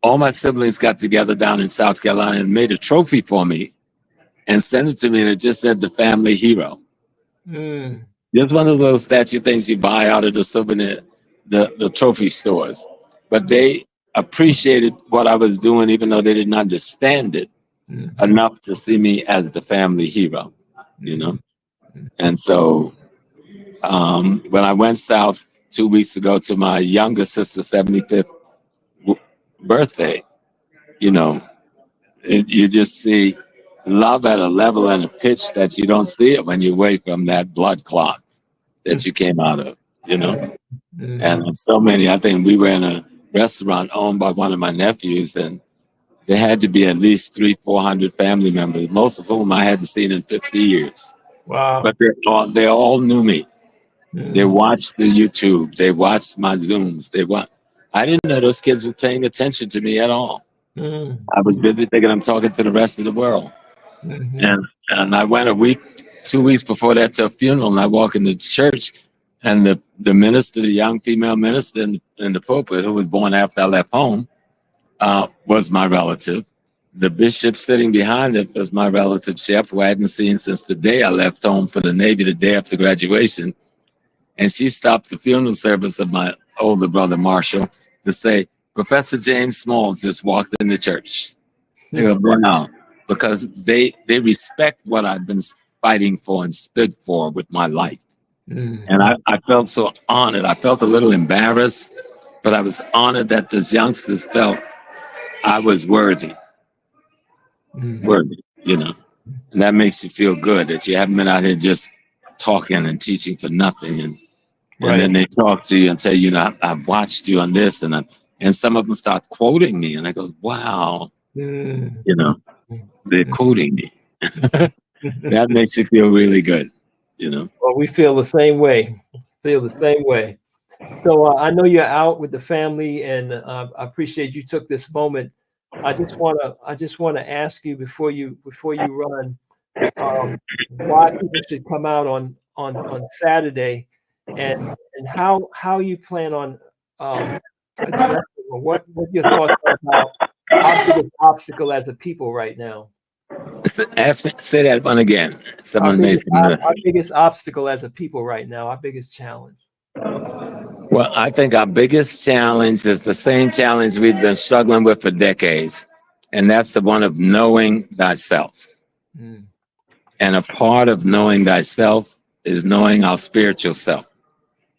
all my siblings got together down in South Carolina and made a trophy for me and sent it to me, and it just said the family hero. Just one of those little statue things you buy out of the souvenir, the trophy stores. But they appreciated what I was doing, even though they didn't understand it enough to see me as the family hero, And so when I went south 2 weeks ago to my younger sister's 75th birthday, you just see love at a level and a pitch that you don't see it when you're away from that blood clot that you came out of, And so many, I think we were in a restaurant owned by one of my nephews, and there had to be at least 300-400 family members, most of whom I hadn't seen in 50 years. Wow. But they all knew me. They watched the YouTube. They watched my Zooms. I didn't know those kids were paying attention to me at all. I was busy thinking I'm talking to the rest of the world. And I went 2 weeks before that to a funeral, and I walk into church, and the minister, the young female minister in the pulpit, who was born after I left home, was my relative. The bishop sitting behind it was my relative, Chef, who I hadn't seen since the day I left home for the Navy, the day after graduation. And she stopped the funeral service of my older brother, Marshall, to say, Professor James Smalls just walked in the church. They go, wow, because they respect what I've been fighting for and stood for with my life. And I felt so honored. I felt a little embarrassed, but I was honored that those youngsters felt I was worthy. Worthy, And that makes you feel good that you haven't been out here just talking and teaching for nothing. And then they talk to you and tell you, I've watched you on this, and some of them start quoting me, and I go, wow, they're quoting me. That makes you feel really good, Well, we feel the same way. So I know you're out with the family, and I appreciate you took this moment. I just want to ask you before you run, why people should come out on Saturday, and how you plan on addressing, or what your thoughts are about our biggest obstacle as a people right now. Say that one again. Our biggest obstacle as a people right now, our biggest challenge. Well, I think our biggest challenge is the same challenge we've been struggling with for decades, and that's the one of knowing thyself. And a part of knowing thyself is knowing our spiritual self.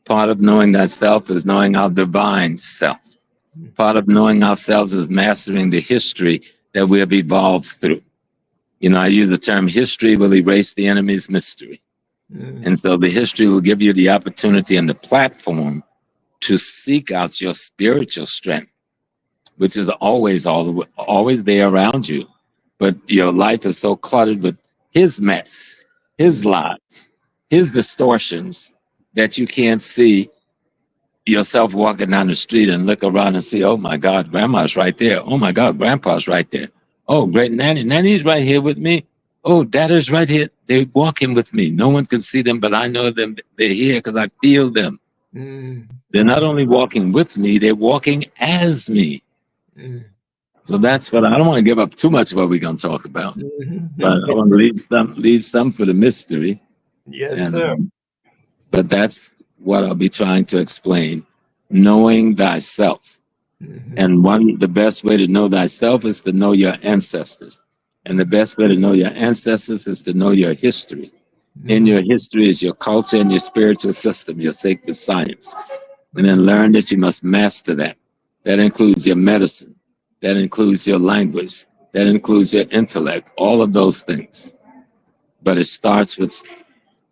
Part of knowing thyself is knowing our divine self. Part of knowing ourselves is mastering the history that we have evolved through. I use the term history will erase the enemy's mystery. And so the history will give you the opportunity and the platform to seek out your spiritual strength, which is always there around you. But your life is so cluttered with his mess, his lies, his distortions, that you can't see yourself walking down the street and look around and see, oh my God, grandma's right there. Oh my God, grandpa's right there. Oh, great nanny's right here with me. Oh, Dad is right here. They're walking with me. No one can see them, but I know them. They're here because I feel them. They're not only walking with me, they're walking as me. So that's what I don't want to give up too much of what we're going to talk about, but I want to leave some for the mystery. Yes, sir. But that's what I'll be trying to explain: knowing thyself. And the best way to know thyself is to know your ancestors, and the best way to know your ancestors is to know your history. In your history is your culture and your spiritual system, your sacred science, and then learn that you must master that. That includes your medicine. That includes your language. That includes your intellect, all of those things. But it starts with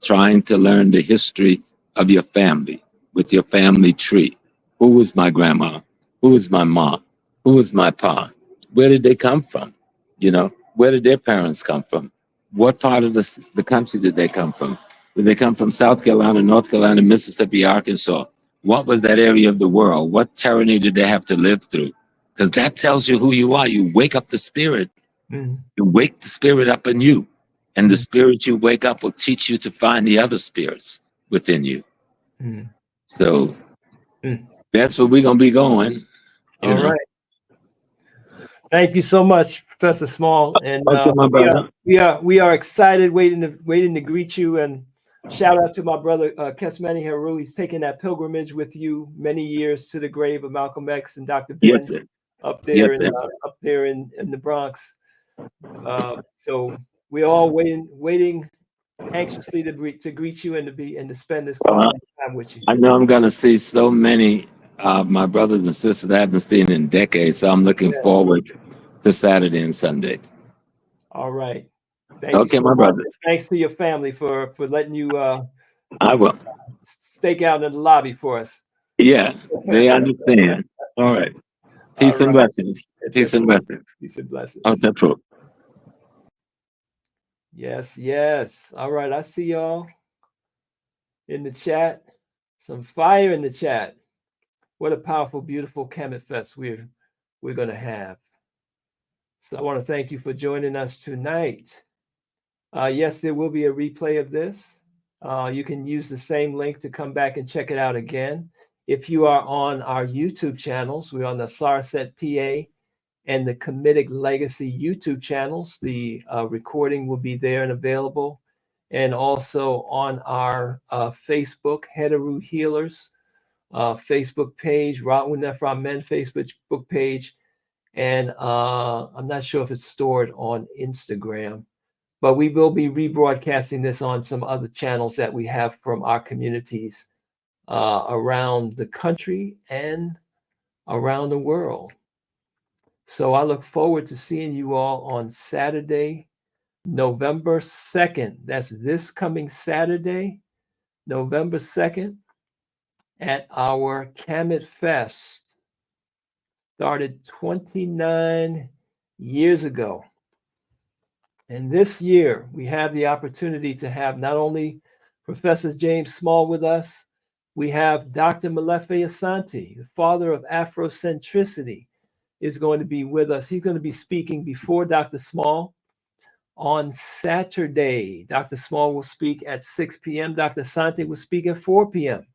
trying to learn the history of your family, with your family tree. Who was my grandma? Who was my mom? Who was my pa? Where did they come from? You know, where did their parents come from? What part of the country did they come from? Did they come from South Carolina, North Carolina, Mississippi, Arkansas? What was that area of the world? What tyranny did they have to live through? Because that tells you who you are. You wake up the spirit. You wake the spirit up in you. And the spirit you wake up will teach you to find the other spirits within you. So that's where we're going to be going. All right. Thank you so much, Professor Small. And we are excited, waiting to greet you. And shout out to my brother Kesmani Heru. He's taken that pilgrimage with you many years to the grave of Malcolm X and Dr. Ben up there in the Bronx. So we're all waiting anxiously to greet you and to spend this time with you. I know I'm going to see so many of my brothers and sisters I haven't seen in decades, so I'm looking forward to Saturday and Sunday. All right. Thank you so my much. brothers. Thanks to your family for letting you I will stake out in the lobby for us. Yeah, they understand. All right. Peace and blessings. Peace and blessings. Peace and blessings. Okay, cool. Yes. All right. I see y'all in the chat. Some fire in the chat. What a powerful, beautiful Kamitfest we're going to have. So I want to thank you for joining us tonight. Yes, there will be a replay of this. You can use the same link to come back and check it out again. If you are on our YouTube channels, we're on the Sarset PA and the Comedic Legacy YouTube channels. The recording will be there and available. And also on our Facebook, Heteru Healers Facebook page, Ra'u Nephra Men Facebook page. And I'm not sure if it's stored on Instagram, but we will be rebroadcasting this on some other channels that we have from our communities around the country and around the world. So I look forward to seeing you all on Saturday, November 2nd. That's this coming Saturday, November 2nd, at our Kamitfest. Started 29 years ago. And this year, we have the opportunity to have not only Professor James Small with us, we have Dr. Molefe Asante, the father of Afrocentricity, is going to be with us. He's going to be speaking before Dr. Small on Saturday. Dr. Small will speak at 6 p.m. Dr. Asante will speak at 4 p.m.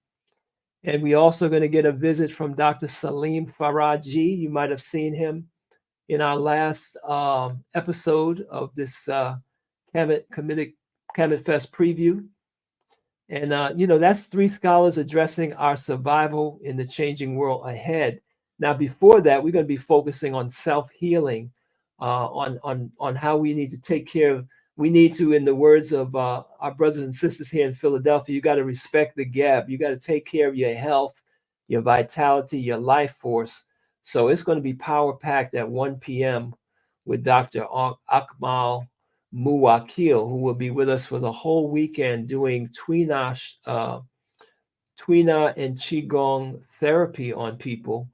And we're also going to get a visit from Dr. Salim Faraji. You might have seen him in our last episode of this Kamitfest preview. And, that's three scholars addressing our survival in the changing world ahead. Now, before that, we're going to be focusing on self-healing, on how we need to take care of, we need to, in the words of our brothers and sisters here in Philadelphia, you got to respect the gap. You got to take care of your health, your vitality, your life force. So it's going to be power-packed at 1 p.m. with Dr. Akmal Muwakil, who will be with us for the whole weekend doing Twina and Qigong therapy on people,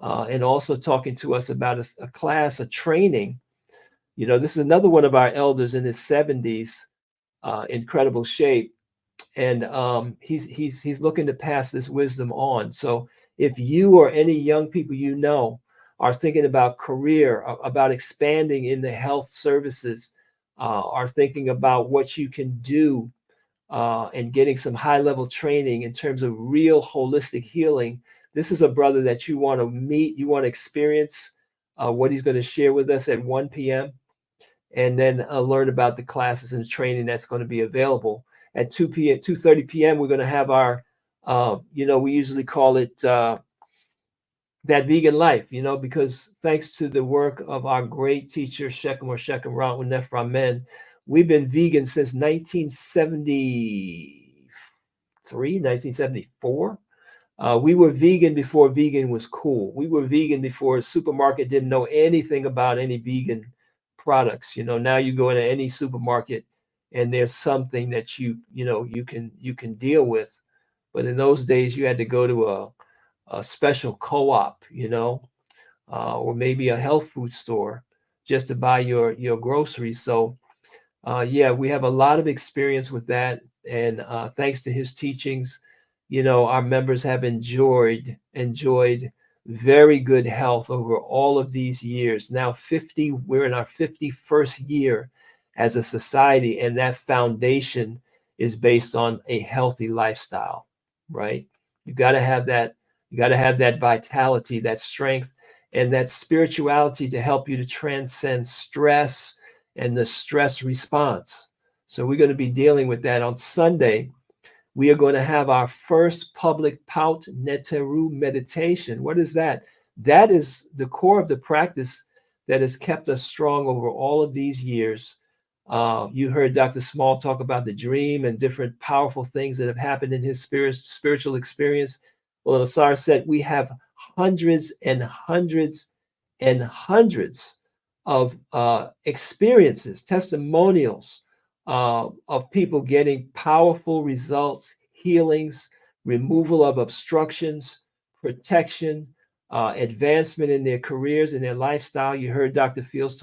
and also talking to us about a class, a training. This is another one of our elders in his 70s, incredible shape. And he's looking to pass this wisdom on. So if you or any young people are thinking about career, about expanding in the health services, are thinking about what you can do and getting some high-level training in terms of real holistic healing, this is a brother that you want to meet, you want to experience what he's going to share with us at 1 p.m. and then learn about the classes and training that's going to be available. At 2:30 p.m., we're going to have our, we usually call it that vegan life, because thanks to the work of our great teacher, Shechem Ra'u Nefra Men, we've been vegan since 1974. We were vegan before vegan was cool. We were vegan before a supermarket didn't know anything about any vegan products. Now you go into any supermarket and there's something that you can deal with. But in those days, you had to go to a special co-op, or maybe a health food store just to buy your groceries. So we have a lot of experience with that. And thanks to his teachings, our members have enjoyed very good health over all of these years. Now we're in our 51st year as a society, and that foundation is based on a healthy lifestyle, right? You got to have that. You got to have that vitality, that strength, and that spirituality to help you to transcend stress and the stress response. So we're going to be dealing with that on Sunday. We are going to have our first public Paut Neteru meditation. What is that? That is the core of the practice that has kept us strong over all of these years. You heard Dr. Small talk about the dream and different powerful things that have happened in his spiritual experience. Well, Asar said we have hundreds and hundreds and hundreds of experiences, testimonials of people getting powerful results, healings, removal of obstructions, protection, advancement in their careers and their lifestyle. You heard Dr. Fields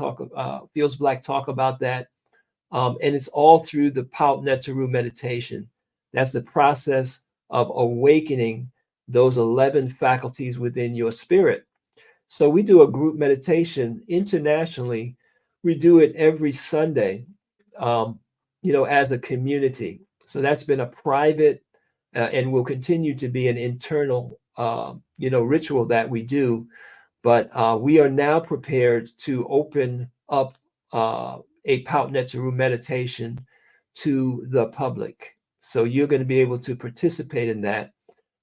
Black talk about that. And it's all through the Paut Neteru meditation. That's the process of awakening those 11 faculties within your spirit. So we do a group meditation internationally. We do it every Sunday, as a community. So that's been a private and will continue to be an internal, ritual that we do. But we are now prepared to open up a Paut Neteru meditation to the public. So you're going to be able to participate in that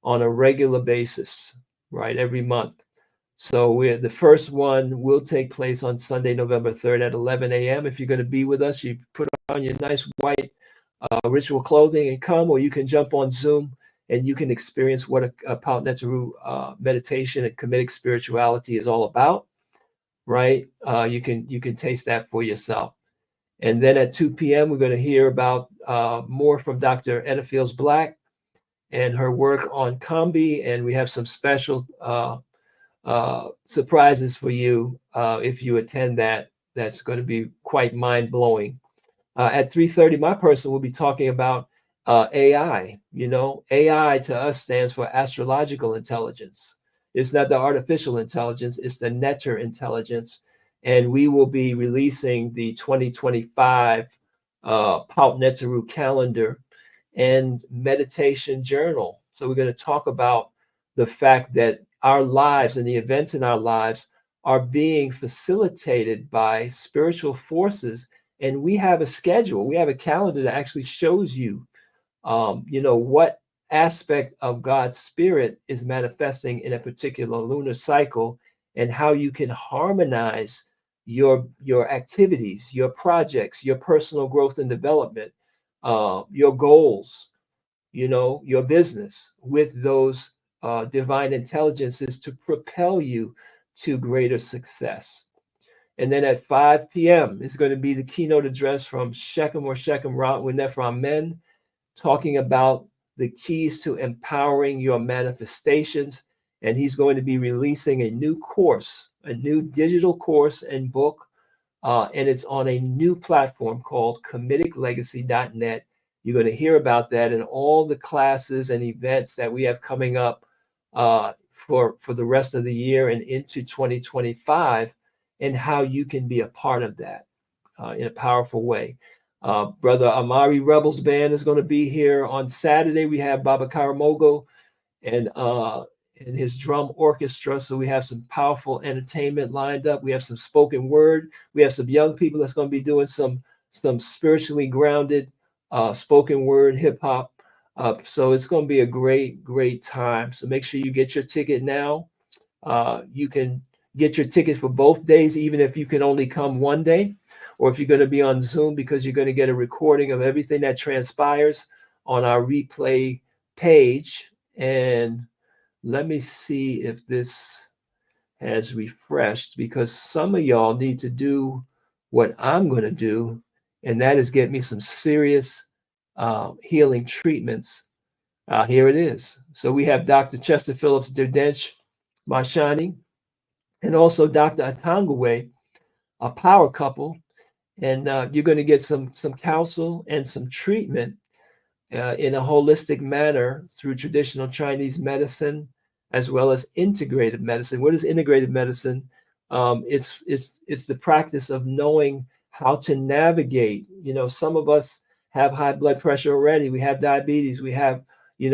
on a regular basis, right? Every month. So the first one will take place on Sunday, November 3rd at 11 a.m. If you're going to be with us, you put on your nice white ritual clothing and come, or you can jump on Zoom and you can experience what a Paut Neteru meditation and committed spirituality is all about, right? You can taste that for yourself. And then at 2 p.m., we're going to hear about more from Dr. Edda Fields Black and her work on Kambi. And we have some special surprises for you if you attend that. That's going to be quite mind-blowing. At 3:30, my person will be talking about AI. AI to us stands for astrological intelligence. It's not the artificial intelligence, it's the netter intelligence. And we will be releasing the 2025 Paut Neteru calendar and meditation journal. So we're going to talk about the fact that our lives and the events in our lives are being facilitated by spiritual forces. And we have a schedule. We have a calendar that actually shows you, what aspect of God's spirit is manifesting in a particular lunar cycle and how you can harmonize your activities, your projects, your personal growth and development, your goals, your business with those divine intelligences to propel you to greater success. And then at 5 p.m. is going to be the keynote address from Shechem Ra'u Nefra Men, talking about the keys to empowering your manifestations. And he's going to be releasing a new course, a new digital course and book. And it's on a new platform called ComiticLegacy.net. You're going to hear about that and all the classes and events that we have coming up for the rest of the year and into 2025, and how you can be a part of that. in a powerful way. Brother Amari Rebels Band is going to be here on Saturday. We have Baba Karamogo and his drum orchestra. So we have some powerful entertainment lined up. We have some spoken word. We have some young people that's going to be doing some spiritually grounded spoken word hip hop. So it's going to be a great time. So make sure you get your ticket now. You can get your ticket for both days, even if you can only come one day, or if you're going to be on Zoom, because you're going to get a recording of everything that transpires on our replay page. And let me see if this has refreshed, because some of y'all need to do what I'm going to do, and that is get me some serious healing treatments. Here it is. So we have Dr. Chester Phillips Derdench Mashani, and also Dr. Atangwe, a power couple. And you're going to get some counsel and some treatment in a holistic manner through traditional Chinese medicine, as well as integrated medicine. What is integrated medicine? It's the practice of knowing how to navigate. Some of us have high blood pressure already. We have diabetes. We have,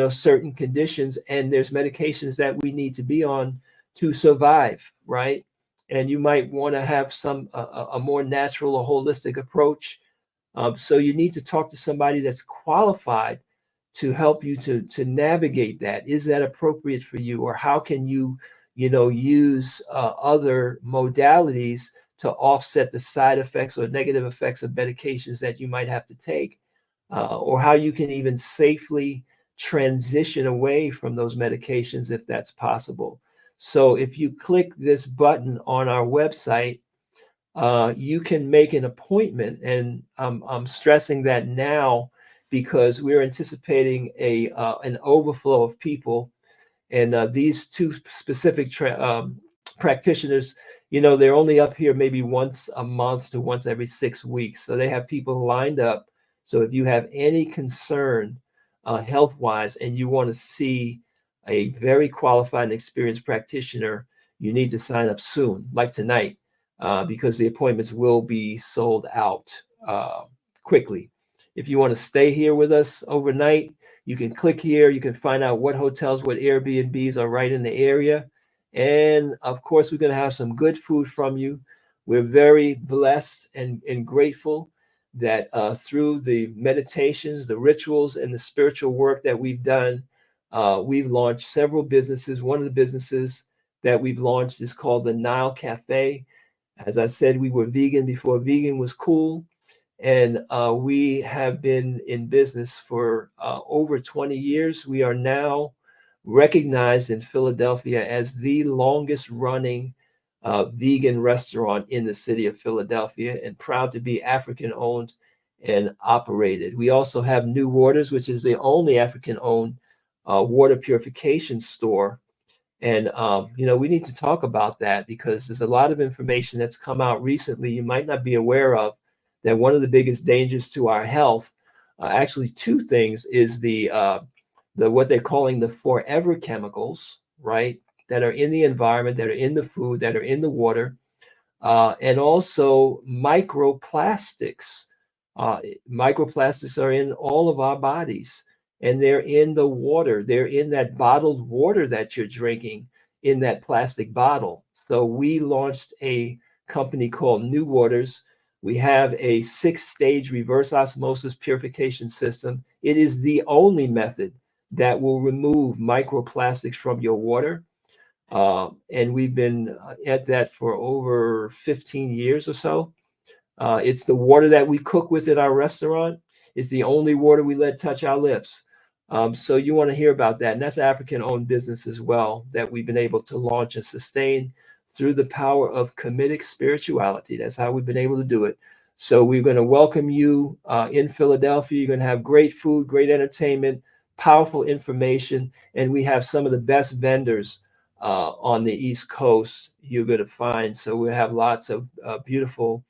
certain conditions, and there's medications that we need to be on to survive, right? And you might want to have a more natural or holistic approach. So you need to talk to somebody that's qualified to help you to navigate that. Is that appropriate for you? Or how can you, use other modalities to offset the side effects or negative effects of medications that you might have to take? Or how you can even safely transition away from those medications if that's possible. So if you click this button on our website, you can make an appointment, and I'm stressing that now because we're anticipating an overflow of people, and these two specific practitioners, they're only up here maybe once a month to once every 6 weeks, so they have people lined up. So if you have any concern health-wise and you want to see a very qualified and experienced practitioner, you need to sign up soon, like tonight. Because the appointments will be sold out quickly. If you want to stay here with us overnight, you can click here. You can find out what hotels, what Airbnbs are right in the area. And of course, we're going to have some good food from you. We're very blessed and grateful that through the meditations, the rituals, and the spiritual work that we've done, we've launched several businesses. One of the businesses that we've launched is called the Nile Cafe. As I said, we were vegan before vegan was cool. And we have been in business for over 20 years. We are now recognized in Philadelphia as the longest running vegan restaurant in the city of Philadelphia, and proud to be African owned and operated. We also have New Waters, which is the only African owned water purification store. And, we need to talk about that, because there's a lot of information that's come out recently you might not be aware of, that one of the biggest dangers to our health, actually two things, is the what they're calling the forever chemicals, right, that are in the environment, that are in the food, that are in the water, and also microplastics. Microplastics are in all of our bodies. And they're in the water. They're in that bottled water that you're drinking, in that plastic bottle. So we launched a company called New Waters. We have a 6-stage reverse osmosis purification system. It is the only method that will remove microplastics from your water. And we've been at that for over 15 years or so. It's the water that we cook with in our restaurant. It's the only water we let touch our lips. So you want to hear about that. And that's African-owned business as well, that we've been able to launch and sustain through the power of Kamitic spirituality. That's how we've been able to do it. So we're going to welcome you in Philadelphia. You're going to have great food, great entertainment, powerful information. And we have some of the best vendors on the East Coast you're going to find. So we'll have lots of beautiful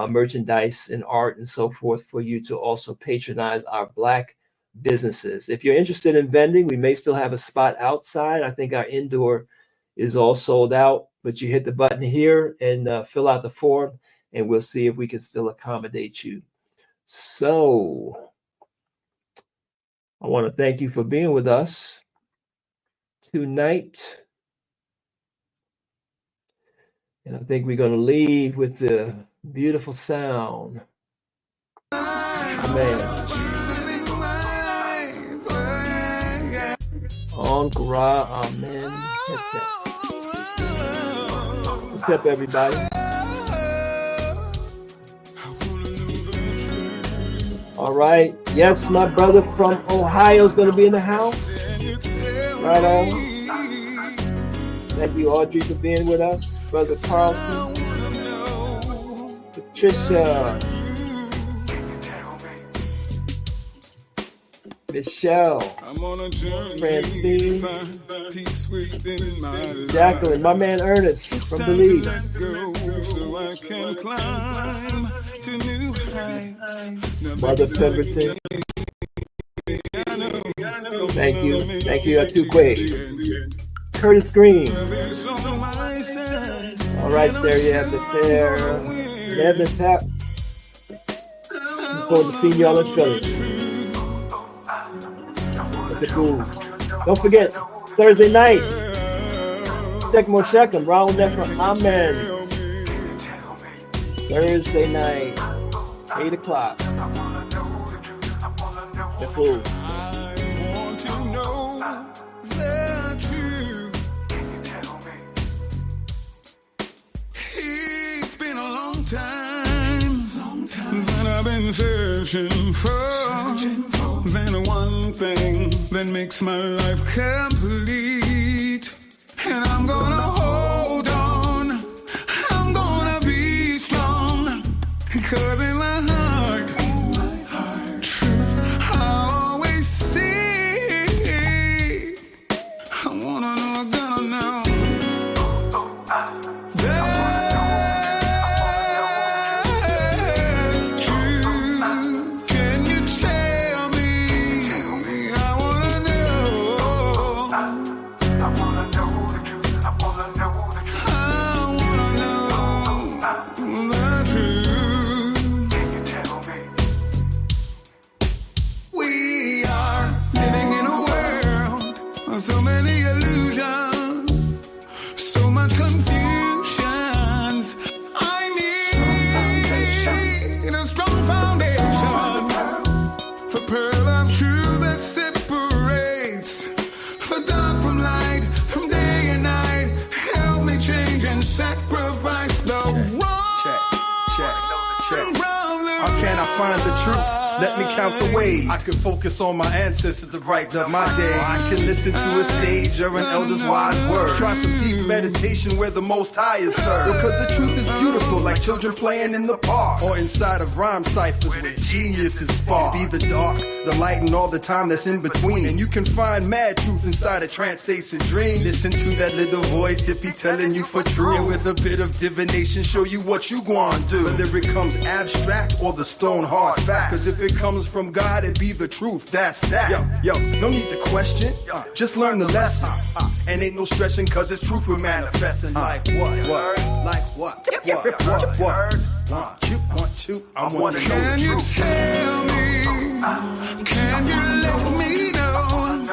merchandise and art and so forth for you to also patronize our Black businesses. If you're interested in vending, we may still have a spot outside. I think our indoor is all sold out, but you hit the button here and fill out the form, and we'll see if we can still accommodate you. So I want to thank you for being with us tonight. And I think we're going to leave with the beautiful sound. Amen. Ankara, amen. What's up, everybody? All right. Yes, my brother from Ohio is going to be in the house. Right on. Thank you, Audrey, for being with us. Brother Carlson. Patricia. Michelle. Francine. Jacqueline. My man Ernest from Belize. Mother Pemberton. Thank you. Thank you, Atukwe. Curtis Green. All right, there you have it there. Never tap. Look forward to seeing y'all in Philly. Don't forget, Thursday night. Tekmo Shechem, Raul Nefra, amen. Thursday night, 8 o'clock. The Fool. Time that I've been searching for, then one thing that makes my life complete, and I'm gonna hold on, I'm gonna be strong, because in my heart, truth I'll always see. I wanna know, I'm gonna know. So many illusions, so much confusions. I need a strong foundation, the pearl of truth that separates the dark from light, from day and night. Help me change and sacrifice the wrong. Check. How can I find the truth? Let me count the ways. I can focus on my ancestors to brighten up my day. I can listen to a sage or an elder's wise word. Try some deep meditation where the Most High is served. Because the truth is beautiful, like children playing in the park, or inside of rhyme ciphers where genius is spark. Be the dark, the light, and all the time that's in between. And you can find mad truth inside of trance states and dreams. Listen to that little voice if he telling you for true. And with a bit of divination, show you what you gonna do. Whether it comes abstract or the stone hard fact. Cause if it comes from God, it be the truth, that's that. Yo, no need to question, just learn the lesson. And ain't no stretching, cause it's truth we're manifesting. Like what? Like what? What? One, two, I wanna know the truth. Can you tell me, can you let me know